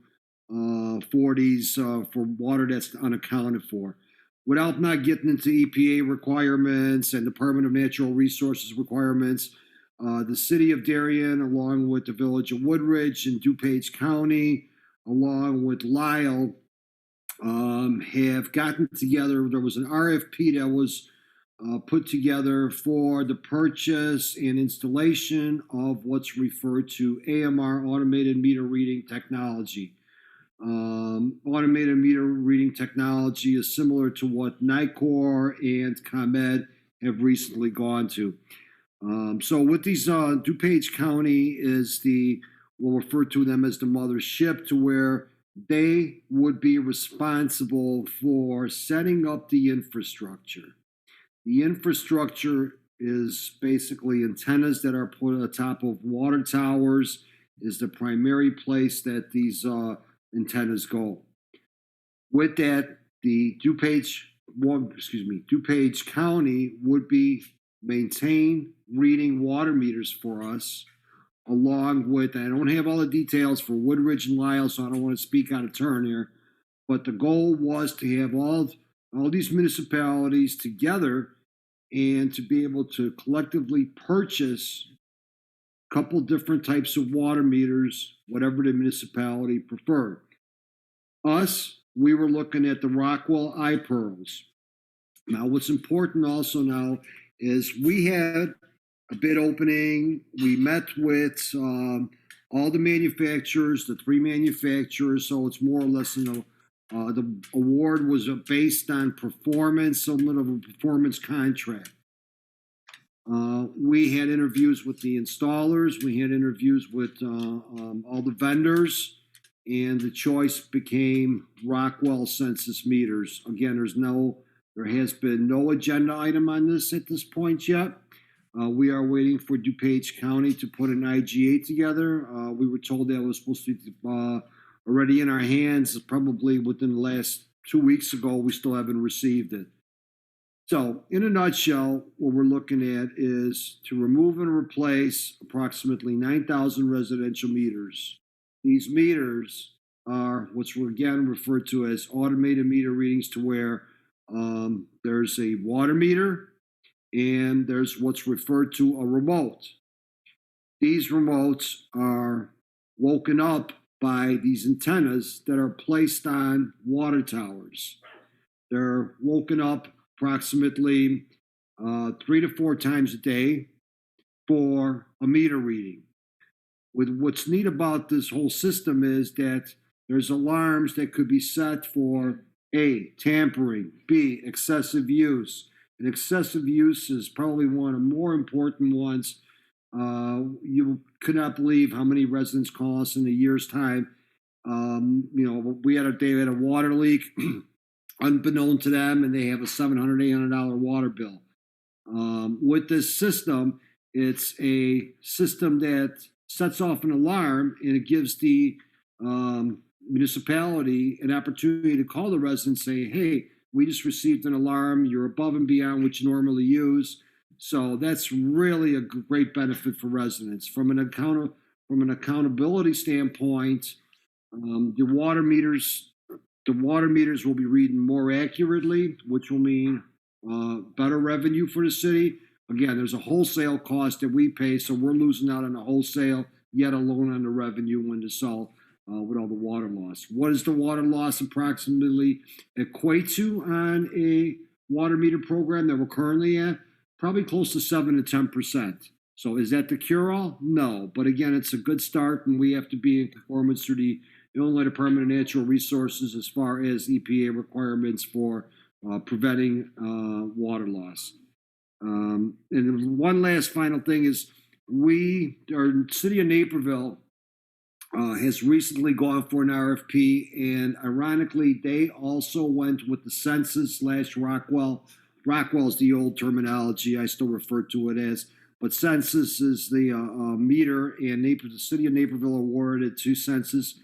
for these for water that's unaccounted for. Without not getting into EPA requirements and Department of Natural Resources requirements, the city of Darien, along with the village of Woodridge and DuPage County, along with Lyle, have gotten together. There was an RFP that was put together for the purchase and installation of what's referred to AMR, automated meter reading technology. Automated meter reading technology is similar to what NICOR and ComEd have recently gone to. So with these, DuPage County is we'll refer to them as the mothership, to where they would be responsible for setting up the infrastructure. The infrastructure is basically antennas that are put on the top of water towers, is the primary place that these antennas go. With that, the DuPage County would be maintain reading water meters for us, along with, I don't have all the details for Woodridge and Lyle, so I don't want to speak out of turn here, but the goal was to have all these municipalities together and to be able to collectively purchase a couple different types of water meters, whatever the municipality preferred. We were looking at the Rockwell iPearls. Now, what's important also now is we had a bid opening. We met with all the manufacturers, the 3 manufacturers, so it's more or less, the award was based on performance, somewhat of a performance contract. We had interviews with the installers. We had interviews with all the vendors, and the choice became Rockwell census meters. Again, there has been no agenda item on this at this point yet. We are waiting for DuPage County to put an IGA together. We were told that was supposed to be already in our hands probably within the last 2 weeks ago. We still haven't received it. So in a nutshell, what we're looking at is to remove and replace approximately 9,000 residential meters. These meters are what's again referred to as automated meter readings, to where there's a water meter and there's what's referred to a remote. These remotes are woken up by these antennas that are placed on water towers. They're woken up approximately 3 to 4 times a day for a meter reading. What's neat about this whole system is that there's alarms that could be set for A, tampering, B, excessive use. And excessive use is probably one of the more important ones. You could not believe how many residents call us in a year's time. They had a water leak, unbeknown to them, and they have a $700, $800 water bill. With this system, it's a system that sets off an alarm, and it gives the municipality an opportunity to call the resident and say, hey, we just received an alarm. You're above and beyond what you normally use. So that's really a great benefit for residents. From an accountability standpoint, the water meters will be reading more accurately, which will mean better revenue for the city. Again, there's a wholesale cost that we pay, so we're losing out on the wholesale, yet alone on the revenue when to sell with all the water loss. What does the water loss approximately equate to on a water meter program that we're currently at? Probably close to 7 to 10%. So is that the cure-all? No. But again, it's a good start, and we have to be in conformance through the Illinois Department of Natural Resources as far as EPA requirements for preventing water loss. And one last final thing is our city of Naperville has recently gone for an RFP, and ironically, they also went with the census / Rockwell. Rockwell is the old terminology. I still refer to it as, but census is the meter, and the city of Naperville awarded to census.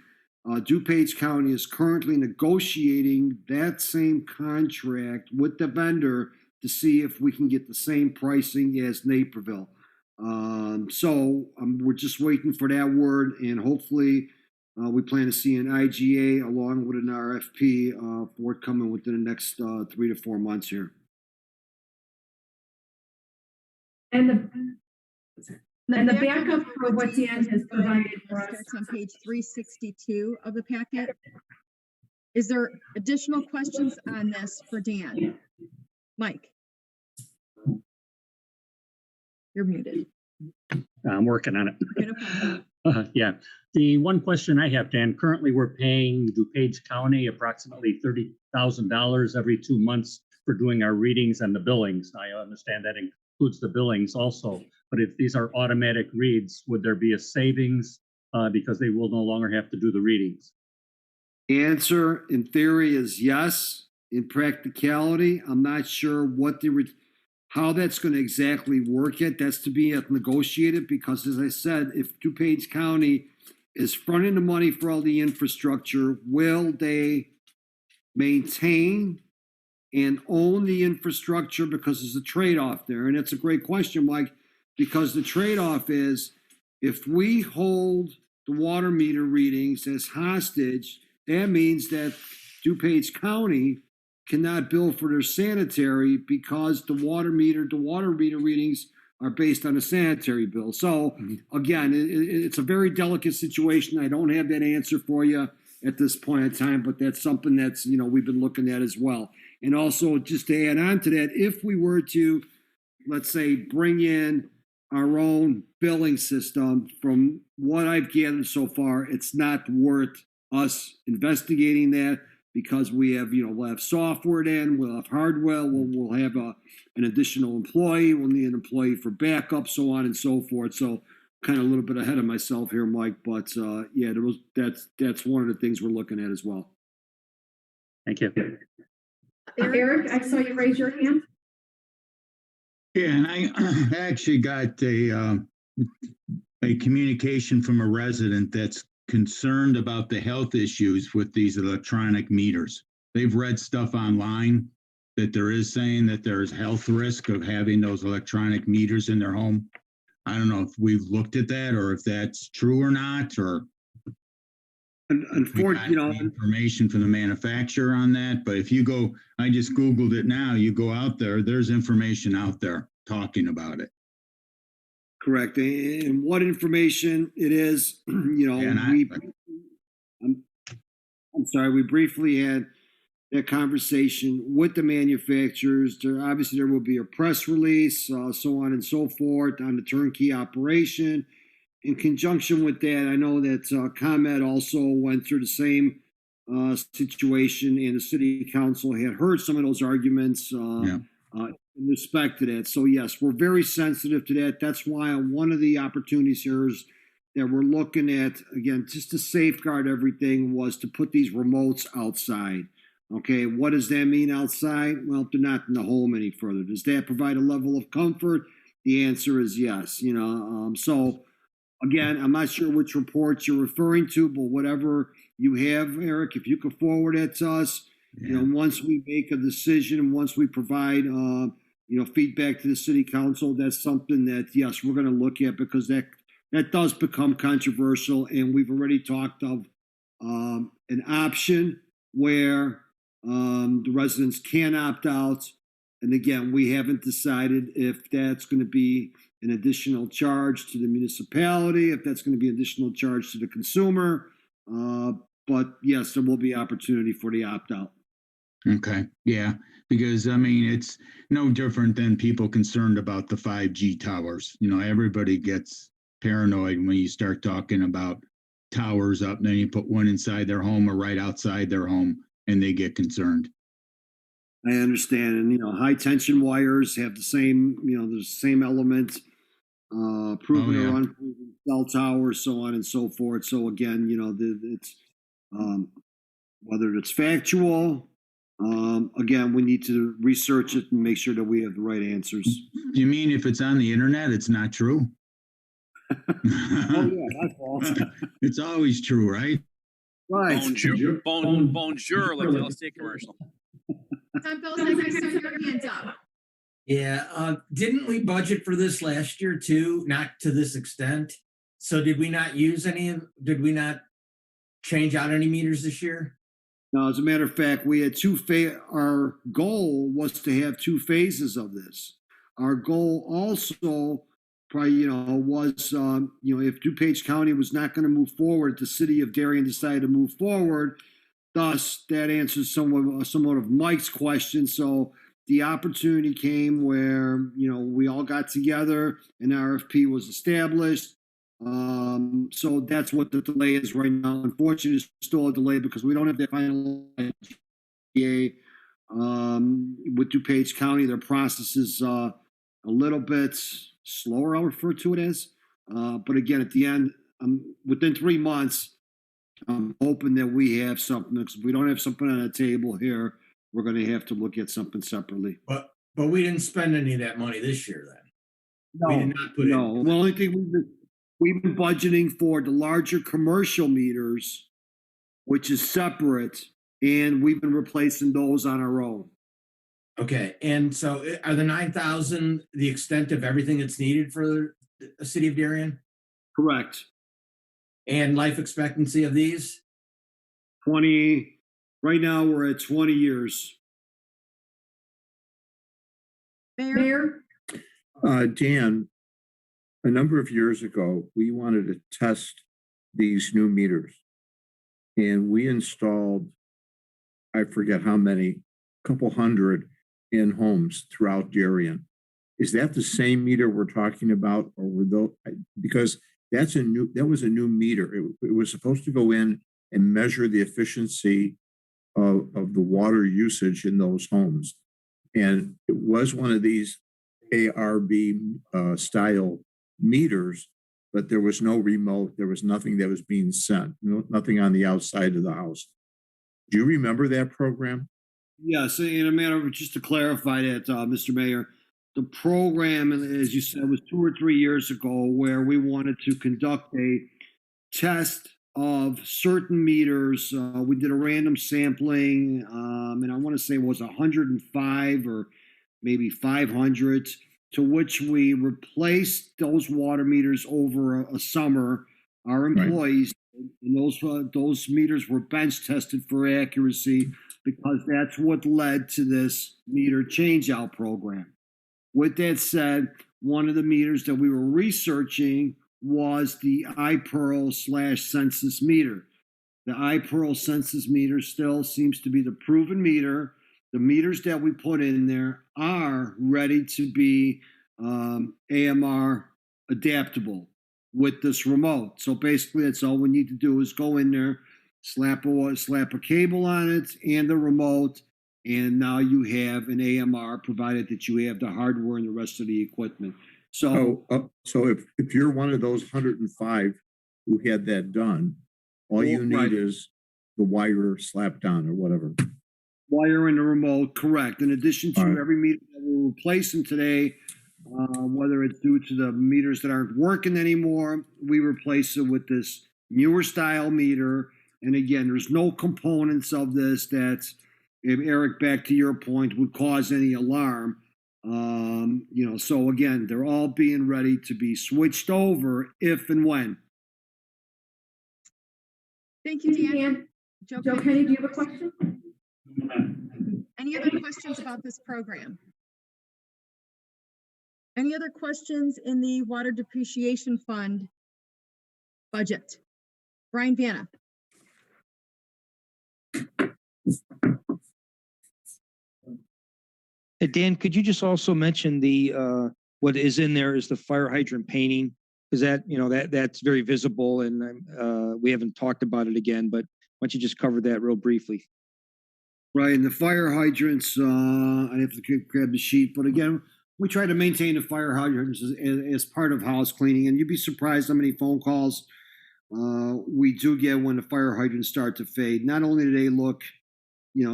DuPage County is currently negotiating that same contract with the vendor to see if we can get the same pricing as Naperville. We're just waiting for that word, and hopefully we plan to see an IGA along with an RFP forthcoming within the next 3 to 4 months here. And the backup for what Dan has provided for us. Starts on page 362 of the packet. Is there additional questions on this for Dan? Mike? You're muted. I'm working on it. Okay, no problem. Yeah. The one question I have, Dan, currently we're paying DuPage County approximately $30,000 every 2 months for doing our readings and the billings. I understand that includes the billings also. But if these are automatic reads, would there be a savings because they will no longer have to do the readings? The answer, in theory, is yes. In practicality, I'm not sure how that's going to exactly work yet. That's to be negotiated because, as I said, if DuPage County is fronting the money for all the infrastructure, will they maintain and own the infrastructure? Because there's a trade-off there. And it's a great question, Mike, because the trade-off is if we hold the water meter readings as hostage, that means that DuPage County cannot bill for their sanitary because the water meter readings are based on a sanitary bill. So again, it's a very delicate situation. I don't have that answer for you at this point in time, but that's something that's, we've been looking at as well. And also just to add on to that, if we were to, let's say, bring in our own billing system, from what I've gathered so far, it's not worth us investigating that. Because we'll have software then, we'll have hardware, we'll have an additional employee, we'll need an employee for backup, so on and so forth. So kind of a little bit ahead of myself here, Mike, but that's one of the things we're looking at as well. Thank you. Eric, I saw you raise your hand. Yeah, and I actually got a communication from a resident that's concerned about the health issues with these electronic meters. They've read stuff online that there is saying that there is health risk of having those electronic meters in their home. I don't know if we've looked at that or if that's true or not, or unfortunately, information from the manufacturer on that. But if you go, I just Googled it now, you go out there, there's information out there talking about it. Correct. And what information it is, I'm sorry, we briefly had that conversation with the manufacturers. There will be a press release, so on and so forth on the turnkey operation. In conjunction with that, I know that ComEd also went through the same situation, and the city council had heard some of those arguments. In respect to that. So yes, we're very sensitive to that. That's why one of the opportunities here is that we're looking at, again, just to safeguard everything, was to put these remotes outside. Okay, what does that mean outside? Well, they're not in the home any further. Does that provide a level of comfort? The answer is yes. So again, I'm not sure which reports you're referring to, but whatever you have, Eric, if you could forward it to us, once we make a decision, once we provide feedback to the city council, that's something that, yes, we're going to look at, because that does become controversial. And we've already talked of an option where the residents can opt out. And again, we haven't decided if that's going to be an additional charge to the municipality, if that's going to be an additional charge to the consumer. But yes, there will be opportunity for the opt-out. Okay. Yeah. Because it's no different than people concerned about the 5G towers. Everybody gets paranoid when you start talking about towers up, and then you put one inside their home or right outside their home, and they get concerned. I understand. And, high tension wires have the same, the same element proven Oh, yeah. or unproven cell towers, so on and so forth. So again, it's whether it's factual. Again, we need to research it and make sure that we have the right answers. Do you mean if it's on the internet, it's not true? Oh yeah, my fault. It's always true, right? Right. Bonjour, like the Allstate commercial. Tom Bell's like, I saw your hand up. Yeah, didn't we budget for this last year too? Not to this extent. So did we not did we not change out any meters this year? Now, as a matter of fact, we had our goal was to have 2 phases of this. Our goal also, probably, was, if DuPage County was not going to move forward, the city of Darien decided to move forward. Thus, that answers somewhat of Mike's question. So the opportunity came where, we all got together, an RFP was established. So that's what the delay is right now. Unfortunately, it's still a delay because we don't have the final IGA. With DuPage County, their process is a little bit slower, I'll refer to it as. But again, at the end, within 3 months, I'm hoping that we have something. If we don't have something on the table here, we're going to have to look at something separately. But we didn't spend any of that money this year then. No, we did not put no. The only thing we've been budgeting for the larger commercial meters, which is separate, and we've been replacing those on our own. Okay, and so are the 9,000 the extent of everything that's needed for the city of Darien? Correct. And life expectancy of these? 20. Right now, we're at 20 years. Mayor? Dan, a number of years ago, we wanted to test these new meters. And we installed, I forget how many, a couple hundred in homes throughout Darien. Is that the same meter we're talking about, or were those? Because that was a new meter. It was supposed to go in and measure the efficiency of the water usage in those homes. And it was one of these ARB style meters, but there was no remote. There was nothing that was being sent, nothing on the outside of the house. Do you remember that program? Yes, in a matter of just to clarify that, Mr. Mayor, the program, as you said, was 2 or 3 years ago where we wanted to conduct a test of certain meters. We did a random sampling, and I want to say it was 105 or maybe 500, to which we replaced those water meters over a summer. Our employees, and those meters were bench tested for accuracy because that's what led to this meter changeout program. With that said, one of the meters that we were researching was the iPearl/census meter. The iPearl census meter still seems to be the proven meter. The meters that we put in there are ready to be AMR adaptable with this remote. So basically, that's all we need to do is go in there, slap a cable on it and the remote, and now you have an AMR, provided that you have the hardware and the rest of the equipment. So if you're one of those 105 who had that done, all you need is the wire slapped on or whatever. Wire and the remote, correct. In addition to every meter that we're replacing today, whether it's due to the meters that aren't working anymore, we replace it with this newer style meter. And again, there's no components of this that, Eric, back to your point, would cause any alarm. So again, they're all being ready to be switched over if and when. Thank you, Dan. Joe Kenny, do you have a question? Any other questions about this program? Any other questions in the Water Depreciation Fund budget? Brian Vanna. Hey, Dan, could you just also mention the what is in there is the fire hydrant painting, because that's very visible, and we haven't talked about it again. But why don't you just cover that real briefly? Right, and the fire hydrants, I have to grab the sheet, but again, we try to maintain the fire hydrants as part of house cleaning, and you'd be surprised how many phone calls we do get when the fire hydrants start to fade. Not only do they look,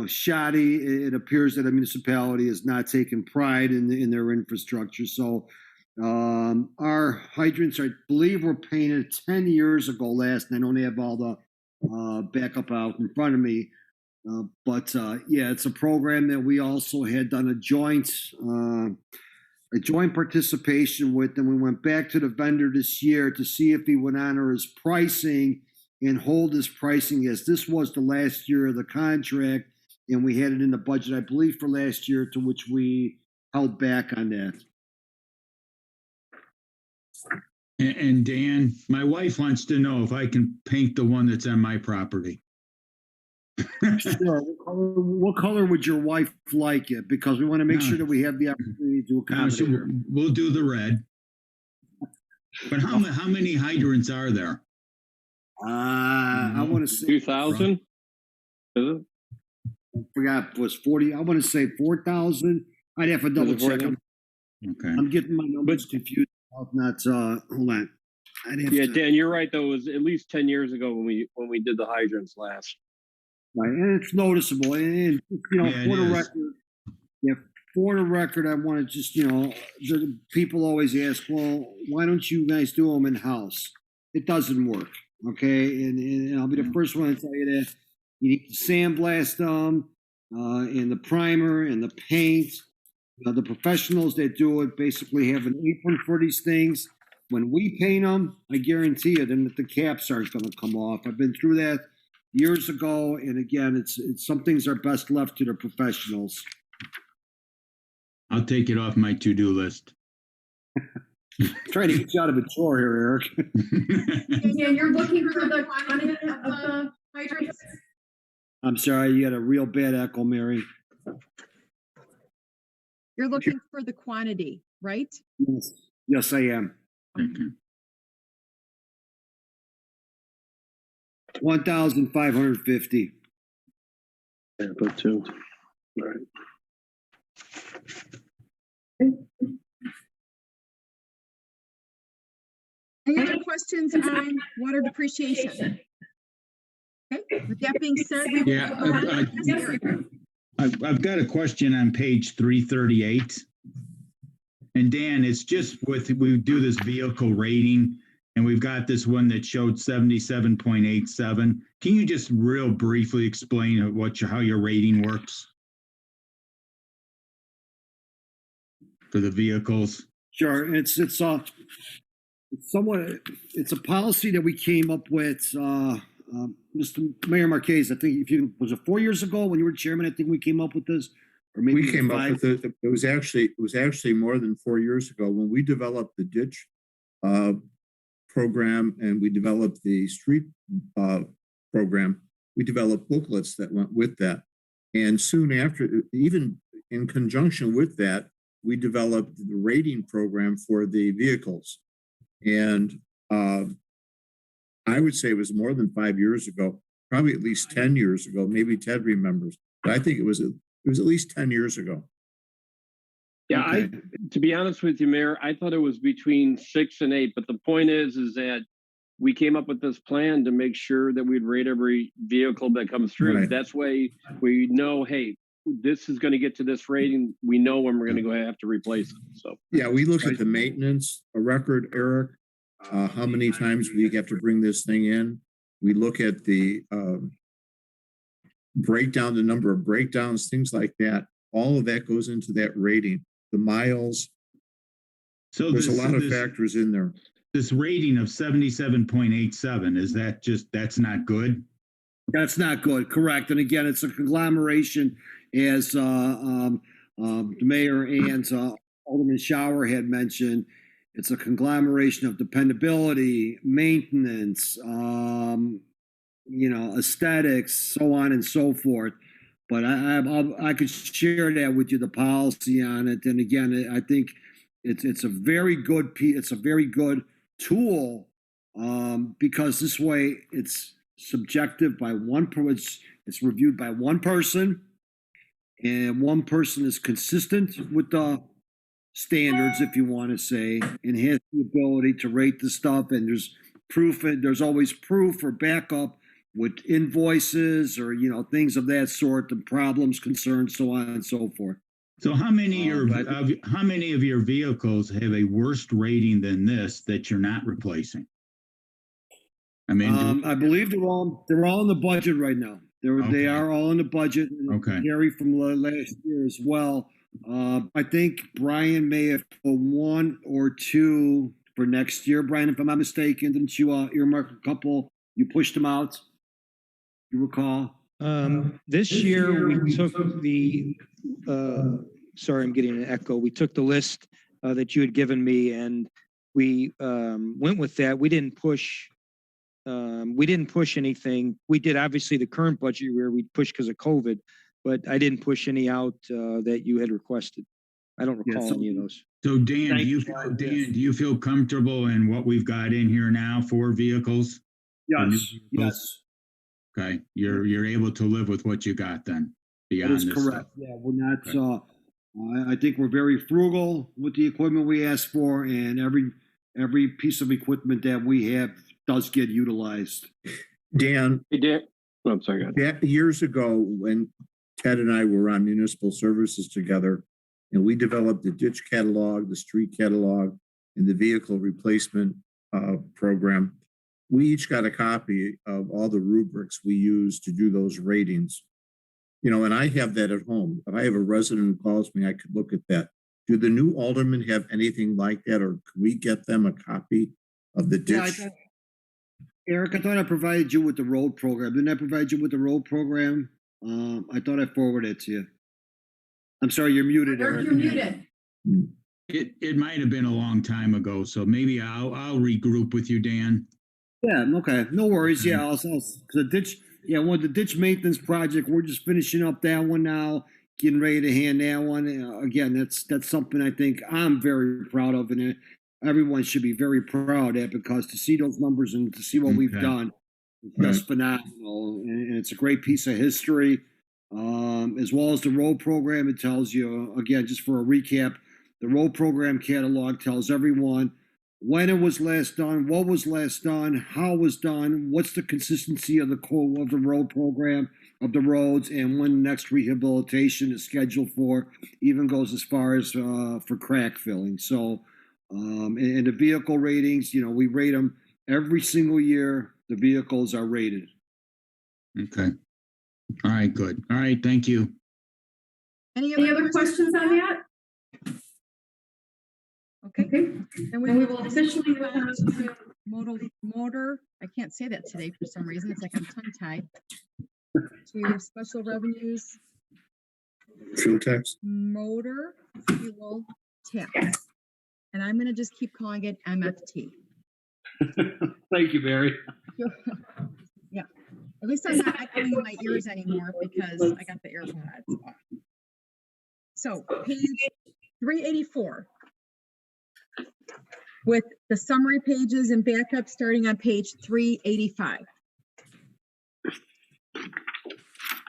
shoddy, it appears that a municipality is not taking pride in their infrastructure. So our hydrants, I believe, were painted 10 years ago last, and I don't have all the backup out in front of me. But it's a program that we also had done a joint participation with, and we went back to the vendor this year to see if he would honor his pricing and hold his pricing, as this was the last year of the contract, and we had it in the budget, I believe, for last year, to which we held back on that. And Dan, my wife wants to know if I can paint the one that's on my property. Sure. What color would your wife like it? Because we want to make sure that we have the opportunity to accommodate her. We'll do the red. But how many hydrants are there? I want to say 2,000. Is it? I forgot, was 40. I want to say 4,000. I'd have to double check. Okay. I'm getting my numbers confused. Not hold on. Dan, you're right though. It was at least 10 years ago when we did the hydrants last. Right, and it's noticeable. And for the record, I want to just the people always ask, well, why don't you guys do them in house? It doesn't work. Okay, and I'll be the first one to tell you that you need to sandblast them, and the primer and the paint. The professionals that do it basically have an apron for these things. When we paint them, I guarantee you, then the caps aren't going to come off. I've been through that years ago, and again, it's some things are best left to the professionals. I'll take it off my to-do list. Trying to get you out of a chore here, Eric. Dan, you're looking for the quantity of the hydrants? I'm sorry, you had a real bad echo, Mary. You're looking for the quantity, right? Yes, I am. Okay. 1,550. Yeah, put 2. All right. Any other questions on water depreciation? Okay, with that being said, we will go on. I've got a question on page 338. And Dan, it's just we do this vehicle rating, and we've got this one that showed 77.87. Can you just real briefly explain how your rating works for the vehicles? Sure, it's a policy that we came up with. Mr. Mayor Marquez, I think was it 4 years ago when you were chairman? I think we came up with this, or maybe we came 5. up with it. It was actually more than 4 years ago when we developed the ditch program, and we developed the street program. We developed booklets that went with that, and soon after, even in conjunction with that, we developed the rating program for the vehicles, and I would say it was more than 5 years ago, probably at least 10 years ago. Maybe Ted remembers, but I think it was at least 10 years ago. Yeah, okay. To be honest with you, Mayor, I thought it was between 6 and 8. But the point is that we came up with this plan to make sure that we'd rate every vehicle that comes through. Right. That's why we know, hey, this is going to get to this rating. We know when we're going to have to replace it. So yeah, we look at the maintenance record, Eric. How many times we have to bring this thing in? We look at the breakdown, the number of breakdowns, things like that. All of that goes into that rating. The miles. So there's a lot of factors in there. This rating of 77.87, is that that's not good? That's not good, correct. And again, it's a conglomeration, as the mayor and Alderman Shower had mentioned. It's a conglomeration of dependability, maintenance, aesthetics, so on and so forth. But I could share that with you, the policy on it. And again, I think it's a very good tool, because this way it's subjective by it's reviewed by one person, and one person is consistent with the standards, if you want to say, and has the ability to rate the stuff. And there's proof, and there's always proof or backup with invoices or, you know, things of that sort, and problems, concerns, so on and so forth. So how many but- how many of your vehicles have a worse rating than this that you're not replacing? I mean, I believe they're all in the budget right now. They Okay. are all in the budget. And Okay. Gary from last year as well. I think Brian may have put one or two for next year. Brian, if I'm not mistaken, didn't you earmark a couple? You pushed them out. You recall? This year we took the, sorry, I'm getting an echo. We took the list that you had given me and we went with that. We didn't push anything. We did obviously the current budget where we pushed because of COVID, but I didn't push any out that you had requested. I don't recall any of those. So Dan, do you feel comfortable in what we've got in here now for vehicles? Yes. Yes. Okay, you're able to live with what you got then. That Beyond is this correct. stuff. Yeah, we're not. I think we're very frugal with the equipment we ask for, and every piece of equipment that we have does get utilized. Dan, Hey, Dan. Oh, I'm sorry. Go ahead. years ago when Ted and I were on municipal services together, and we developed the ditch catalog, the street catalog, and the vehicle replacement program, we each got a copy of all the rubrics we use to do those ratings. You know, and I have that at home. If I have a resident who calls me, I could look at that. Do the new aldermen have anything like that, or can we get them a copy of the ditch? Yeah, Eric, I thought I provided you with the road program. Didn't I provide you with the road program? I thought I forwarded it to you. I'm sorry, you're muted, Eric. You're muted. It might have been a long time ago, so maybe I'll regroup with you, Dan. Yeah, okay. No worries. Yeah, I'll the ditch. Yeah, the ditch maintenance project, we're just finishing up that one now, getting ready to hand that one. Again, that's something I think I'm very proud of, and everyone should be very proud of, because to see those numbers and to see what we've done is just phenomenal. And it's a great piece of history. As well as the road program, it tells you, again, just for a recap, the road program catalog tells everyone when it was last done, what was last done, how it was done, what's the consistency of the road program, of the roads, and when the next rehabilitation is scheduled for. Even goes as far as for crack filling. So, and the vehicle ratings, you know, we rate them every single year. The vehicles are rated. Okay. All right, good. All right, thank you. Any other questions on that? Okay. And we will officially move on to motor. I can't say that today for some reason. It's like I'm tongue tied. To special revenues, Fuel tax. motor fuel tax. And I'm going to just keep calling it MFT. Thank you, Barry. Yeah. At least I'm not echoing in my ears anymore because I got the AirPods off. So page 384. With the summary pages and backup starting on page 385.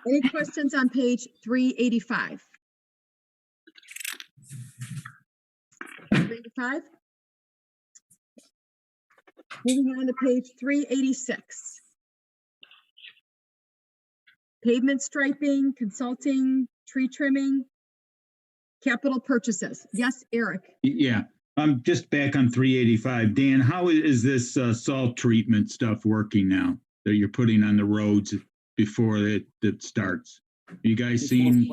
Any questions on page 385? 385? Moving on to page 386. Pavement striping, consulting, tree trimming, capital purchases. Yes, Eric. Yeah, I'm just back on 385. Dan, how is this salt treatment stuff working now that you're putting on the roads before it starts? You guys seen?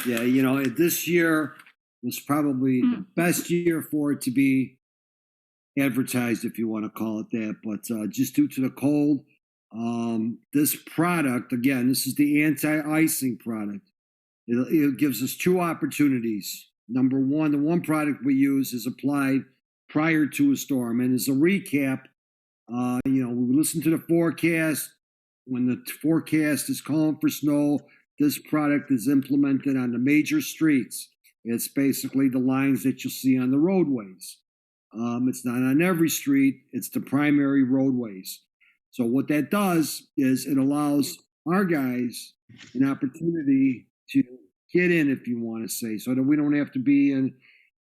Yeah, you know, this year was probably the best year for it to be advertised, if you want to call it that. But just due to the cold, this product, again, this is the anti-icing product. It gives us two opportunities. Number one, the one product we use is applied prior to a storm. And as a recap, you know, we listen to the forecast. When the forecast is calling for snow, this product is implemented on the major streets. It's basically the lines that you'll see on the roadways. It's not on every street. It's the primary roadways. So what that does is it allows our guys an opportunity to get in, if you want to say, so that we don't have to be in,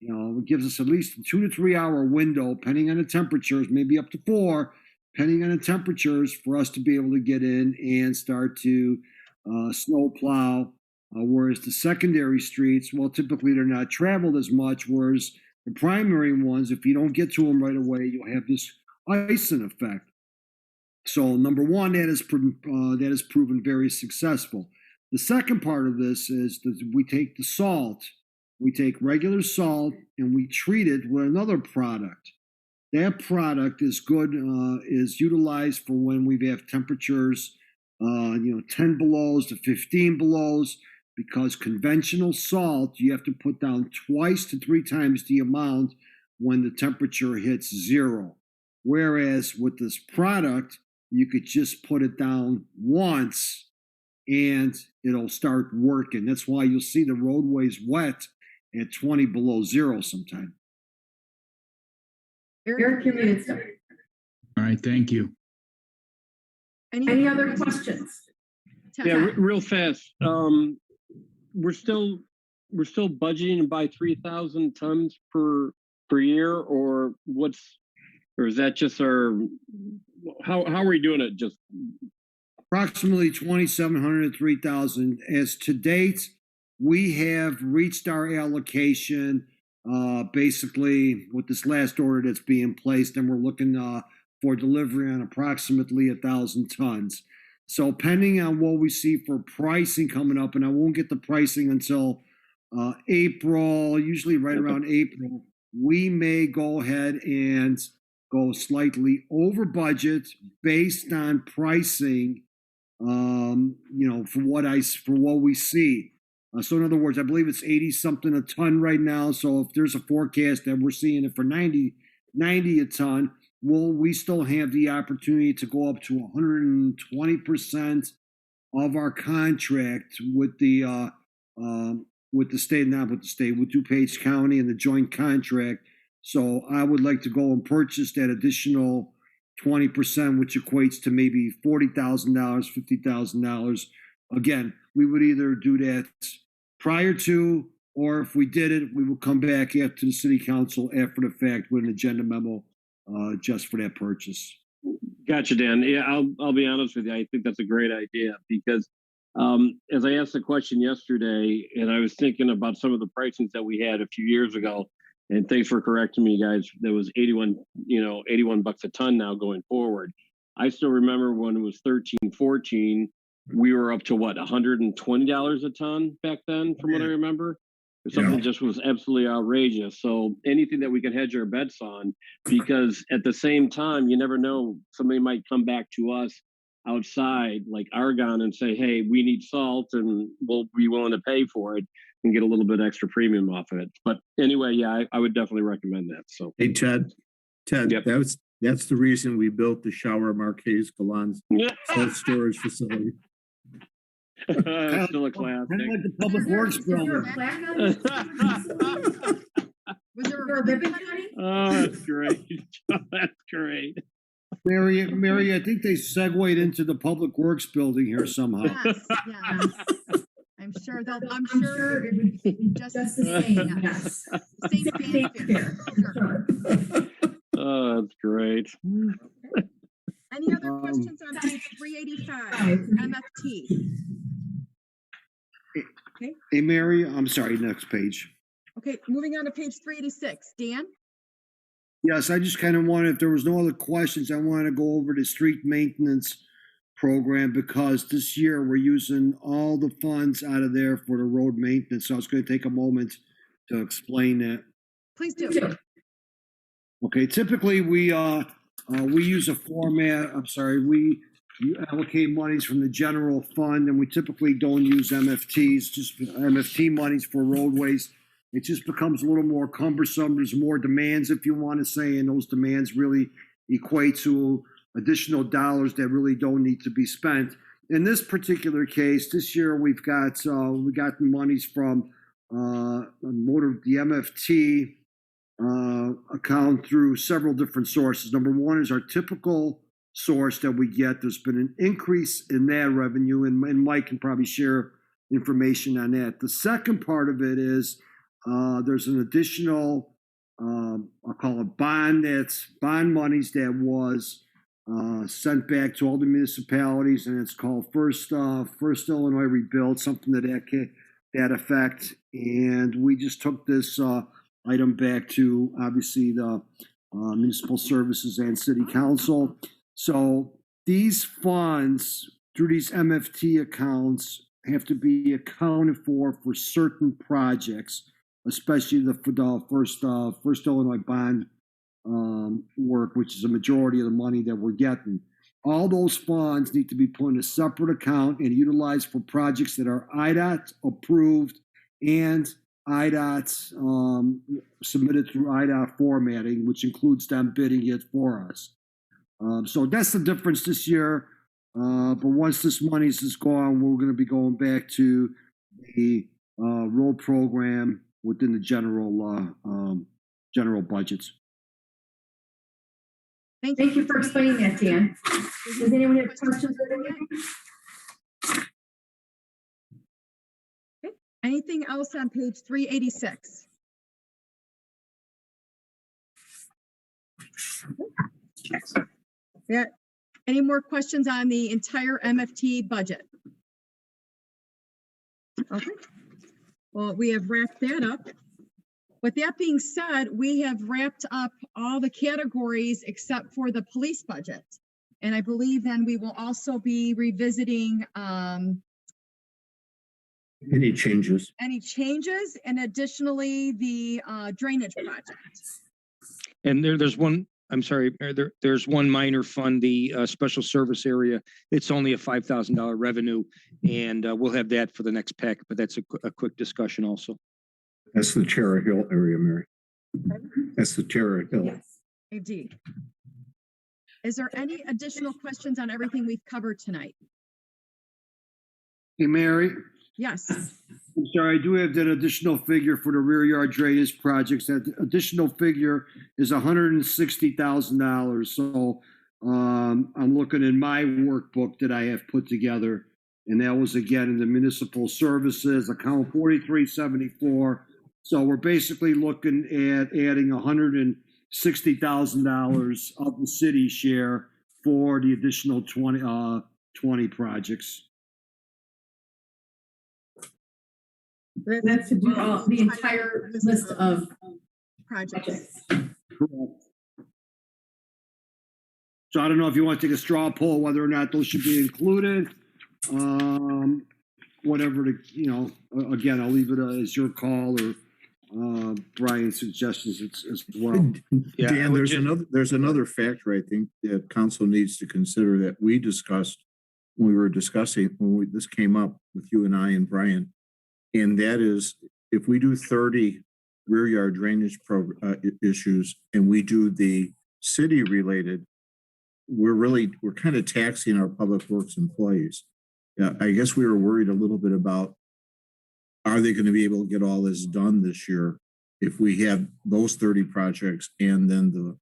it gives us at least a 2 to 3 hour window, depending on the temperatures, maybe up to 4, depending on the temperatures, for us to be able to get in and start to snow plow. Whereas the secondary streets, well, typically they're not traveled as much, whereas the primary ones, if you don't get to them right away, you'll have this icing effect. So number one, that is proven very successful. The second part of this is that we take the salt, we take regular salt, and we treat it with another product. That product is good, is utilized for when we have temperatures, 10 belows to 15 belows, because conventional salt, you have to put down 2 to 3 times the amount when the temperature hits 0. Whereas with this product, you could just put it down once and it'll start working. That's why you'll see the roadways wet at 20 below 0 sometime. Eric, your minutes up. All right, thank you. Any other questions? Yeah, real fast. We're still budgeting to buy 3,000 tons per year, or is that just how are we doing it? Just approximately 2,700 to 3,000. As to date, we have reached our allocation, basically with this last order that's being placed, and we're looking for delivery on approximately 1,000 tons. So pending on what we see for pricing coming up, and I won't get the pricing until April, usually right around April, we may go ahead and go slightly over budget based on pricing, for what we see. So in other words, I believe it's 80 something a ton right now. So if there's a forecast that we're seeing it for 90 a ton, we still have the opportunity to go up to 120% of our contract with the state, not with the state, with DuPage County and the joint contract. So I would like to go and purchase that additional 20%, which equates to maybe $40,000, $50,000. Again, we would either do that prior to, or if we did it, we will come back after the city council after the fact with an agenda memo just for that purchase. Gotcha, Dan. Yeah, I'll be honest with you. I think that's a great idea because as I asked the question yesterday, and I was thinking about some of the pricings that we had a few years ago, and thanks for correcting me, guys. There was 81 bucks a ton now going forward. I still remember when it was 13, 14, we were up to what, $120 a ton back then, from what I remember. Something just was absolutely outrageous. So anything that we can hedge our bets on, because at the same time, you never know, somebody might come back to us outside like Argonne and say, hey, we need salt and we'll be willing to pay for it and get a little bit extra premium off of it. But anyway, yeah, I would definitely recommend that. So hey, Ted, yep. That's the reason we built the Shower Marquez Galans salt storage facility. Still a classic. Kind of like the Public Works building. Was there a ribbon cutting? Oh, that's great. That's great. Mary, I think they segued into the Public Works building here somehow. Yes. I'm sure it would be just the same. Yes. Same fanfare. Sure. Oh, that's great. Any other questions on page 385, MFT? Okay. Hey, Mary, I'm sorry, next page. Okay, moving on to page 386. Dan? Yes, I just kind of wanted, if there was no other questions, I wanted to go over the street maintenance program because this year we're using all the funds out of there for the road maintenance. So I was going to take a moment to explain that. Please do. Okay, typically we use a format, we allocate monies from the general fund, and we typically don't use MFTs, just MFT monies for roadways. It just becomes a little more cumbersome. There's more demands, if you want to say, and those demands really equate to additional dollars that really don't need to be spent. In this particular case, this year we got the monies from the MFT account through several different sources. Number one is our typical source that we get. There's been an increase in that revenue, and Mike can probably share information on that. The second part of it is there's an additional, I'll call it bond monies that was sent back to all the municipalities, and it's called First Illinois Rebuild, something to that effect. And we just took this item back to obviously the municipal services and city council. So these funds through these MFT accounts have to be accounted for certain projects, especially the First Illinois bond work, which is a majority of the money that we're getting. All those funds need to be put in a separate account and utilized for projects that are IDOT approved and IDOT submitted through IDOT formatting, which includes them bidding it for us. So that's the difference this year. But once this money is gone, we're going to be going back to the road program within the general budgets. Thank you for explaining that, Dan. Does anyone have questions? Okay. Anything else on page 386? Yeah. Any more questions on the entire MFT budget? Okay. Well, we have wrapped that up. With that being said, we have wrapped up all the categories except for the police budget. And I believe then we will also be revisiting Any changes? and additionally the drainage project. And there's one, I'm sorry, there's one minor fund, the special service area. It's only a $5,000 revenue, and we'll have that for the next pack, but that's a quick discussion also. That's the Terra Hill area, Mary. That's the Terra Hill. Yes, indeed. Is there any additional questions on everything we've covered tonight? Hey, Mary. Yes. I'm sorry, I do have that additional figure for the rear yard drainage projects. That additional figure is $160,000. So I'm looking in my workbook that I have put together, and that was again in the municipal services account 4374. So we're basically looking at adding $160,000 of the city share for the additional 20 projects. That's to do the entire list of projects. Correct. So I don't know if you want to take a straw poll whether or not those should be included. Whatever again, I'll leave it as your call or Brian's suggestions as well. Yeah, Dan, there's another factor I think that council needs to consider that we discussed when we were discussing this came up with you and I and Brian, and that is if we do 30 rear yard drainage issues and we do the city related, we're kind of taxing our public works employees. Yeah, I guess we were worried a little bit about, are they going to be able to get all this done this year if we have those 30 projects and then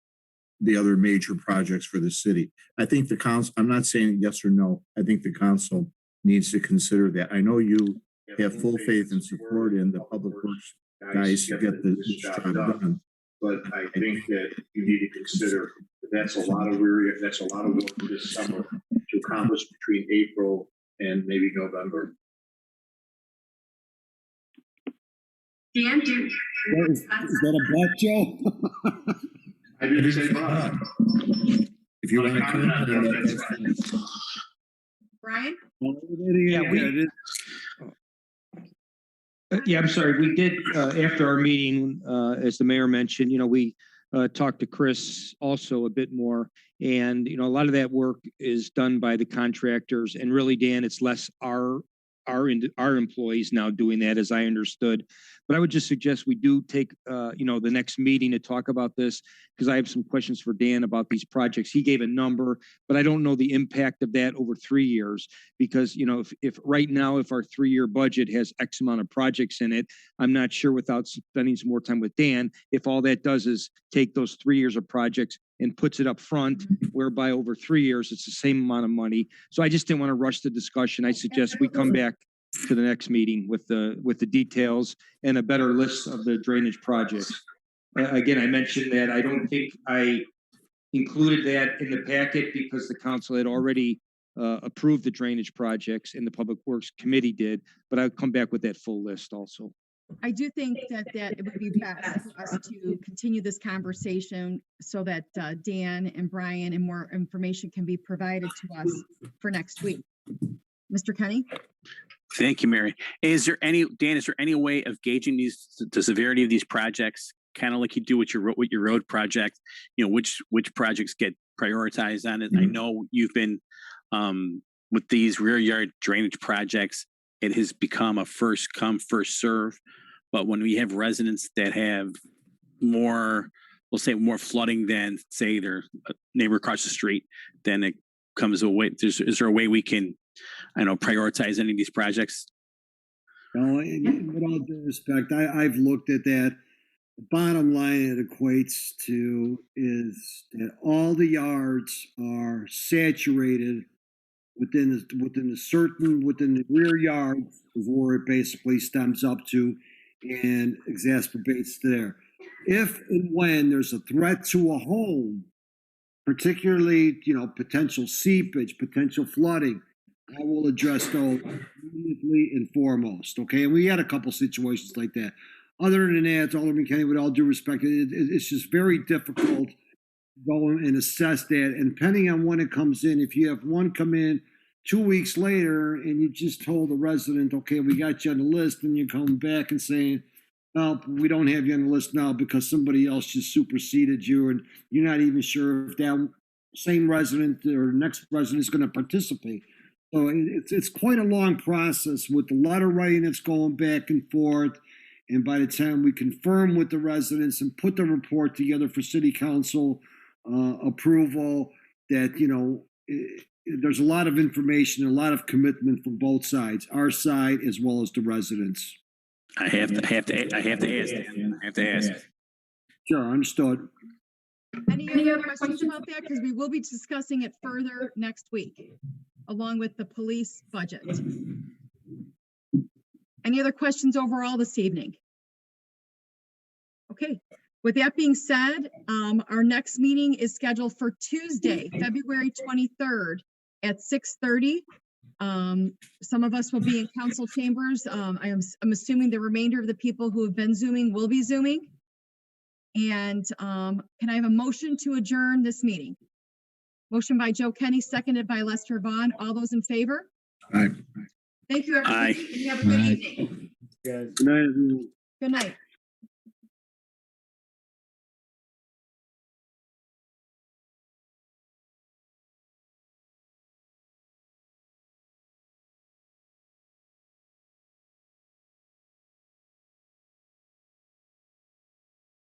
the other major projects for the city? I think the council, I'm not saying yes or no, I think the council needs to consider that. I know you have full faith and support in the public works guys to get this job done. But I think that you need to consider that's a lot of work this summer to accomplish between April and maybe November. Dan, Is that a bet, Joe? I didn't say Bob. If you want to comment on that, Brian? Yeah, I'm sorry. We did, after our meeting, as the mayor mentioned, we talked to Chris also a bit more. And, a lot of that work is done by the contractors. And really, Dan, it's less our employees now doing that, as I understood. But I would just suggest we do take, the next meeting to talk about this, because I have some questions for Dan about these projects. He gave a number, but I don't know the impact of that over 3 years, because, if right now, if our 3-year budget has X amount of projects in it, I'm not sure, without spending some more time with Dan, if all that does is take those 3 years of projects and puts it up front, whereby over 3 years, it's the same amount of money. So I just didn't want to rush the discussion. I suggest we come back to the next meeting with the details and a better list of the drainage projects. Again, I mentioned that I don't think I included that in the packet because the council had already approved the drainage projects and the Public Works Committee did, but I'll come back with that full list also. I do think that it would be best for us to continue this conversation so that Dan and Brian and more information can be provided to us for next week. Mr. Kenny? Thank you, Mary. Dan, is there any way of gauging the severity of these projects, kind of like you do with your road project? You know, which projects get prioritized on it? I know you've been with these rear yard drainage projects. It has become a first come, first serve. But when we have residents that have more, we'll say more flooding than say their neighbor across the street, then it comes away. Is there a way we can, I know, prioritize any of these projects? No, with all due respect, I've looked at that. The bottom line it equates to is that all the yards are saturated within the rear yard is where it basically stems up to and exacerbates there. If and when there's a threat to a home, particularly, potential seepage, potential flooding, I will address those immediately and foremost. Okay. And we had a couple situations like that. Other than that, Alderman Kenny, with all due respect, it's just very difficult to go and assess that. And depending on when it comes in, if you have one come in 2 weeks later and you just told the resident, okay, we got you on the list, and you come back and saying, no, we don't have you on the list now because somebody else just superseded you, and you're not even sure if that same resident or next resident is going to participate. So it's quite a long process with the letter writing that's going back and forth. And by the time we confirm with the residents and put the report together for city council approval, that, there's a lot of information, a lot of commitment from both sides, our side as well as the residents. I have to ask. Sure, understood. Any other questions about that? Because we will be discussing it further next week, along with the police budget. Any other questions overall this evening? Okay. With that being said, our next meeting is scheduled for Tuesday, February 23rd at 6:30. Some of us will be in council chambers. I'm assuming the remainder of the people who have been Zooming will be Zooming. And can I have a motion to adjourn this meeting? Motion by Joe Kenny, seconded by Lester Vaughn. All those in favor? Aye. Thank you, everybody. Aye. And you have a good evening. Good night, everyone. Good night.